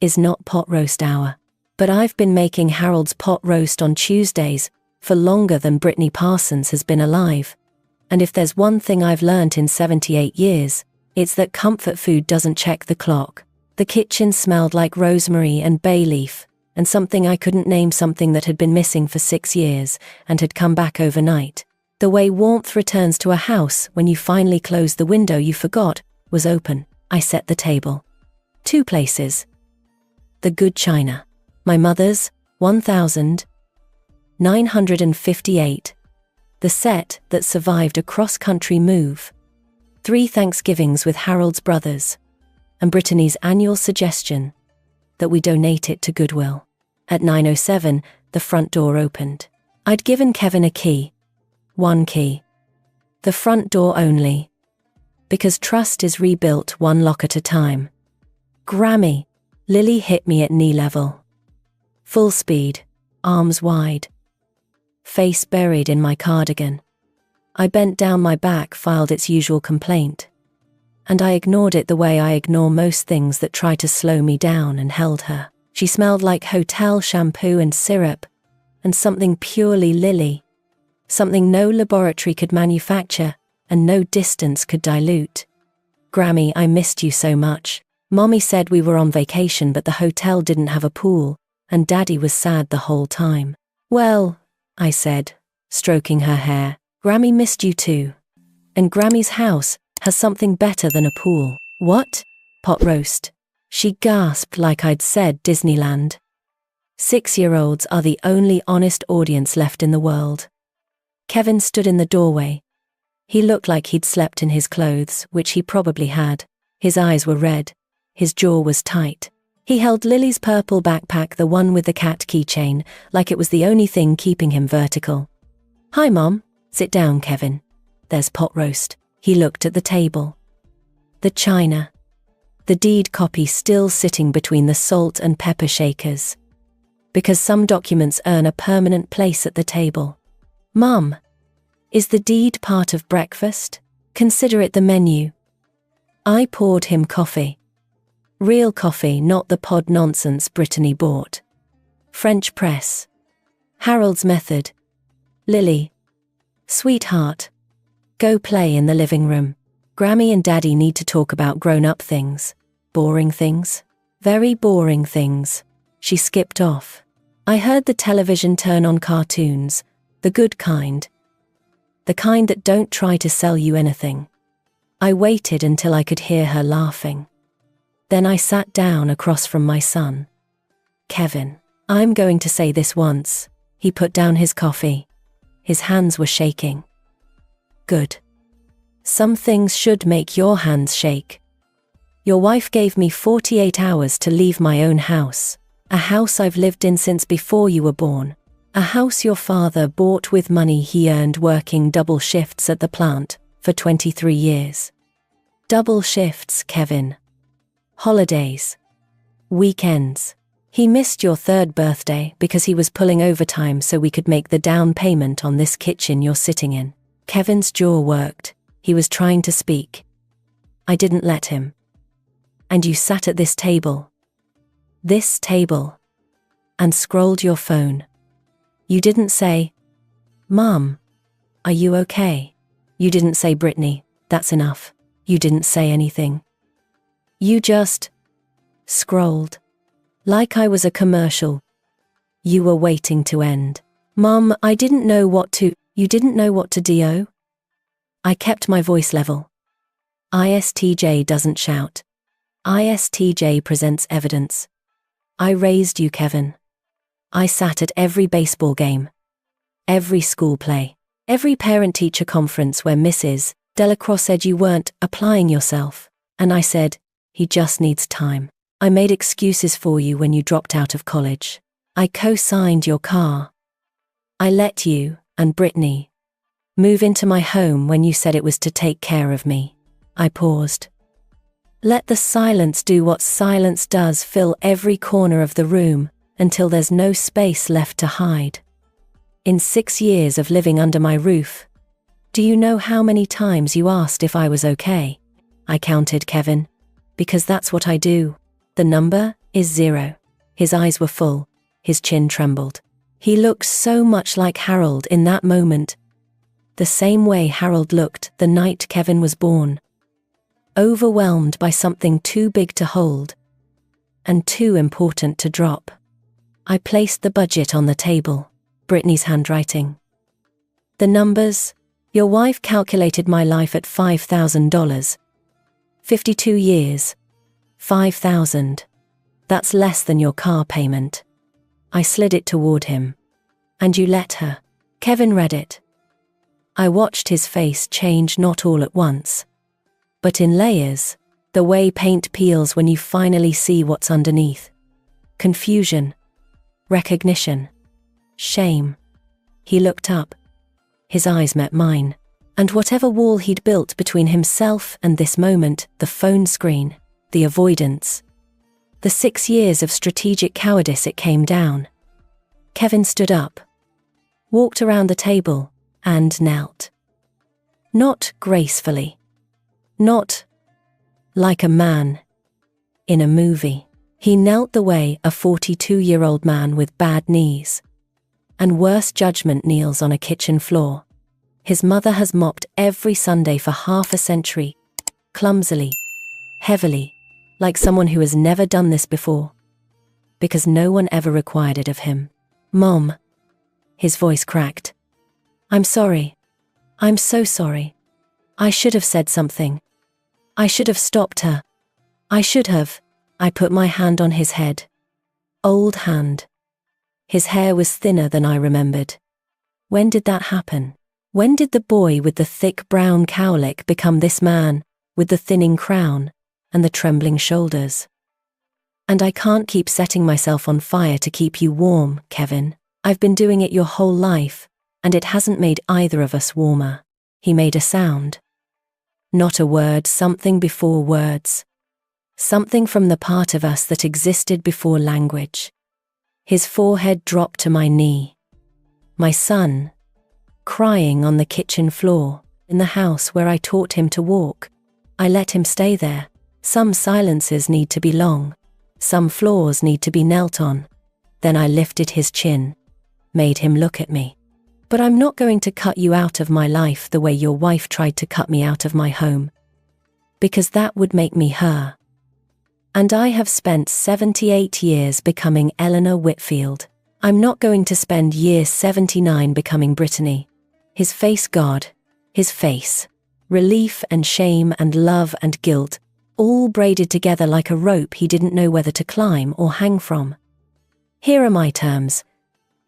is not pot roast hour. But I've been making Harold's pot roast on Tuesdays for longer than Brittany Parsons has been alive. And if there's one thing I've learnt in 78 years, it's that comfort food doesn't check the clock. The kitchen smelled like rosemary and bay leaf, and something I couldn't name, something that had been missing for 6 years and had come back overnight. The way warmth returns to a house when you finally close the window you forgot was open. I set the table. 2 places. The good china. My mother's, 1958. The set that survived a cross-country move. 3 Thanksgivings with Harold's brothers. And Brittany's annual suggestion that we donate it to Goodwill. At 9:07, the front door opened. I'd given Kevin a key. 1 key. The front door only. Because trust is rebuilt 1 lock at a time. Grammy, Lily hit me at knee level. Full speed, arms wide. Face buried in my cardigan. I bent down, my back filed its usual complaint. And I ignored it the way I ignore most things that try to slow me down, and held her. She smelled like hotel shampoo and syrup, and something purely Lily. Something no laboratory could manufacture, and no distance could dilute. Grammy, I missed you so much. Mommy said we were on vacation, but the hotel didn't have a pool, and Daddy was sad the whole time. Well, I said, stroking her hair, Grammy missed you too. And Grammy's house has something better than a pool. What? Pot roast. She gasped like I'd said Disneyland. 6-year-olds are the only honest audience left in the world. Kevin stood in the doorway. He looked like he'd slept in his clothes, which he probably had. His eyes were red. His jaw was tight. He held Lily's purple backpack, the one with the cat keychain, like it was the only thing keeping him vertical. Hi, Mom. Sit down, Kevin. There's pot roast. He looked at the table. The china. The deed copy still sitting between the salt and pepper shakers. Because some documents earn a permanent place at the table. Mum, is the deed part of breakfast? Consider it the menu. I poured him coffee. Real coffee, not the pod nonsense Brittany bought. French press. Harold's method. Lily. Sweetheart. Go play in the living room. Grammy and Daddy need to talk about grown-up things. Boring things. Very boring things. She skipped off. I heard the television turn on cartoons. The good kind. The kind that don't try to sell you anything. I waited until I could hear her laughing. Then I sat down across from my son. Kevin, I'm going to say this once. He put down his coffee. His hands were shaking. Good. Some things should make your hands shake. Your wife gave me 48 hours to leave my own house. A house I've lived in since before you were born. A house your father bought with money he earned working double shifts at the plant for 23 years. Double shifts, Kevin. Holidays. Weekends. He missed your 3rd birthday because he was pulling overtime so we could make the down payment on this kitchen you're sitting in. Kevin's jaw worked. He was trying to speak. I didn't let him. And you sat at this table. This table. And scrolled your phone. You didn't say, Mom, are you okay? You didn't say, Brittany, that's enough. You didn't say anything. You just scrolled. Like I was a commercial. You were waiting to end. Mom, I didn't know what to. You didn't know what to do? I kept my voice level. ISTJ doesn't shout. ISTJ presents evidence. I raised you, Kevin. I sat at every baseball game. Every school play. Every parent-teacher conference where Mrs. Delacroix said you weren't applying yourself. And I said, he just needs time. I made excuses for you when you dropped out of college. I co-signed your car. I let you, and Brittany, move into my home when you said it was to take care of me. I paused. Let the silence do what silence does, fill every corner of the room, until there's no space left to hide. In 6 years of living under my roof, do you know how many times you asked if I was okay? I counted, Kevin, because that's what I do. The number is 0. His eyes were full. His chin trembled. He looked so much like Harold in that moment. The same way Harold looked the night Kevin was born. Overwhelmed by something too big to hold. And too important to drop. I placed the budget on the table. Brittany's handwriting. The numbers. Your wife calculated my life at $5,000. 52 years. 5,000. That's less than your car payment. I slid it toward him. And you let her. Kevin read it. I watched his face change, not all at once, but in layers, the way paint peels when you finally see what's underneath. Confusion. Recognition. Shame. He looked up. His eyes met mine. And whatever wall he'd built between himself and this moment, the phone screen, the avoidance, The 6 years of strategic cowardice, it came down. Kevin stood up, walked around the table, and knelt. Not gracefully. Not like a man in a movie. He knelt the way a 42-year-old man with bad knees and worse judgment kneels on a kitchen floor. His mother has mopped every Sunday for half a century, clumsily, heavily, like someone who has never done this before, because no one ever required it of him. "Mom," his voice cracked. "I'm sorry. I'm so sorry. I should have said something. I should have stopped her. I should have." I put my hand on his head. Old hand. His hair was thinner than I remembered. When did that happen? When did the boy with the thick brown cowlick become this man, with the thinning crown and the trembling shoulders? "And I can't keep setting myself on fire to keep you warm, Kevin. I've been doing it your whole life, and it hasn't made either of us warmer." He made a sound. Not a word, something before words. Something from the part of us that existed before language. His forehead dropped to my knee. My son, crying on the kitchen floor, in the house where I taught him to walk. I let him stay there. Some silences need to be long. Some floors need to be knelt on. Then I lifted his chin, made him look at me. "But I'm not going to cut you out of my life the way your wife tried to cut me out of my home. Because that would make me her. And I have spent 78 years becoming Eleanor Whitfield. I'm not going to spend year 79 becoming Brittany." His face, God, his face. Relief and shame and love and guilt, all braided together like a rope he didn't know whether to climb or hang from. "Here are my terms.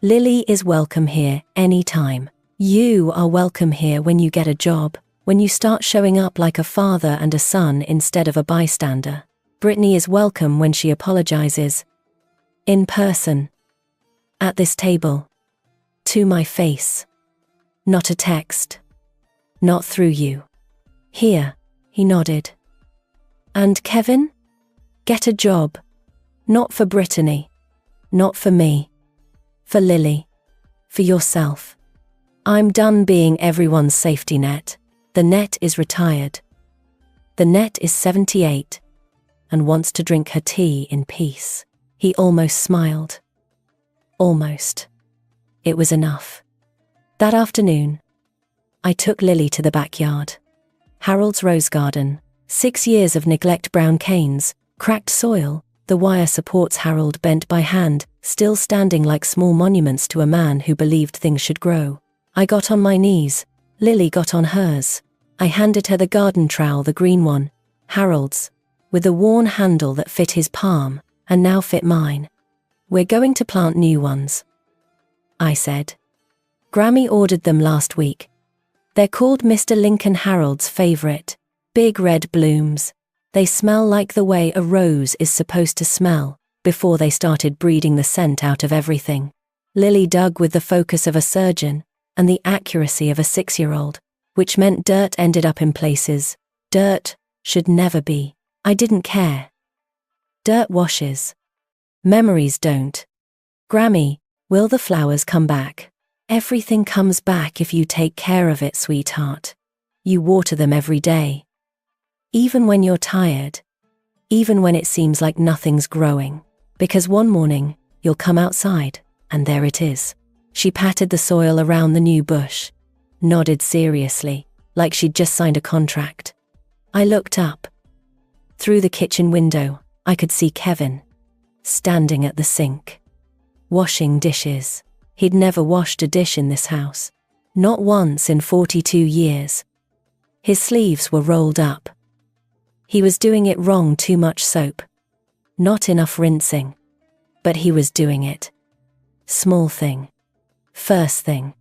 Lily is welcome here anytime. You are welcome here when you get a job, when you start showing up like a father and a son instead of a bystander. Brittany is welcome when she apologizes. In person. At this table. To my face. Not a text. Not through you. Here," he nodded. "And Kevin? Get a job. Not for Brittany. Not for me. For Lily. For yourself. I'm done being everyone's safety net. The net is retired. The net is 78 and wants to drink her tea in peace." He almost smiled. Almost. It was enough. That afternoon, I took Lily to the backyard. Harold's rose garden, 6 years of neglect, brown canes, cracked soil, the wire supports Harold bent by hand, still standing like small monuments to a man who believed things should grow. I got on my knees. Lily got on hers. I handed her the garden trowel, the green one, Harold's, with a worn handle that fit his palm, and now fit mine. "We're going to plant new ones," I said. "Grammy ordered them last week. They're called Mr. Lincoln Harold's favorite. Big red blooms. They smell like the way a rose is supposed to smell, before they started breeding the scent out of everything." Lily dug with the focus of a surgeon and the accuracy of a 6-year-old, which meant dirt ended up in places dirt should never be. I didn't care. Dirt washes. Memories don't. "Grammy, will the flowers come back?" "Everything comes back if you take care of it, sweetheart. You water them every day. Even when you're tired. Even when it seems like nothing's growing. Because one morning, you'll come outside, and there it is." She patted the soil around the new bush, nodded seriously, like she'd just signed a contract. I looked up. Through the kitchen window, I could see Kevin, standing at the sink, washing dishes. He'd never washed a dish in this house. Not once in 42 years. His sleeves were rolled up. He was doing it wrong, too much soap. Not enough rinsing. But he was doing it. Small thing. First thing.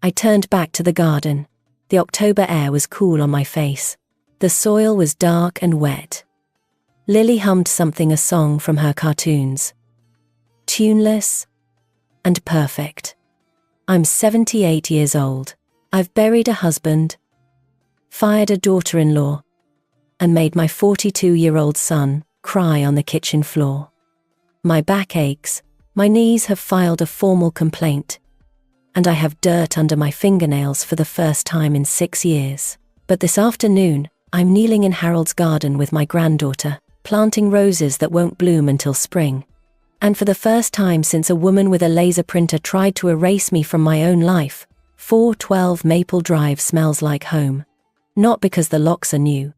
I turned back to the garden. The October air was cool on my face. The soil was dark and wet. Lily hummed something, a song from her cartoons. Tuneless and perfect. I'm 78 years old. I've buried a husband, fired a daughter-in-law, and made my 42-year-old son cry on the kitchen floor. My back aches, my knees have filed a formal complaint, and I have dirt under my fingernails for the first time in 6 years. But this afternoon, I'm kneeling in Harold's garden with my granddaughter, planting roses that won't bloom until spring. And for the first time since a woman with a laser printer tried to erase me from my own life, 412 Maple Drive smells like home. Not because the locks are new,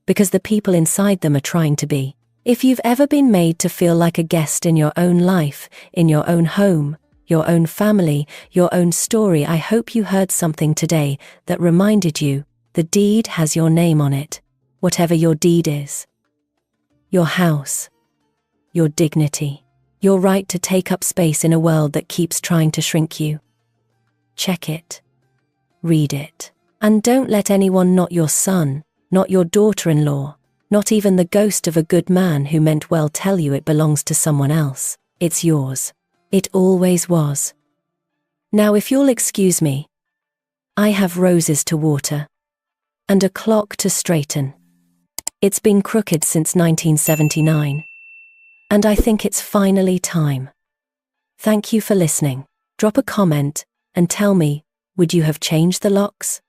because the people inside them are trying to be. If you've ever been made to feel like a guest in your own life, in your own home, your own family, your own story, I hope you heard something today that reminded you the deed has your name on it, whatever your deed is. Your house, your dignity, your right to take up space in a world that keeps trying to shrink you. Check it. Read it. And don't let anyone, not your son, not your daughter-in-law, not even the ghost of a good man who meant well, tell you it belongs to someone else. It's yours. It always was. Now, if you'll excuse me, I have roses to water and a clock to straighten. It's been crooked since 1979, and I think it's finally time. Thank you for listening. Drop a comment and tell me, would you have changed the locks?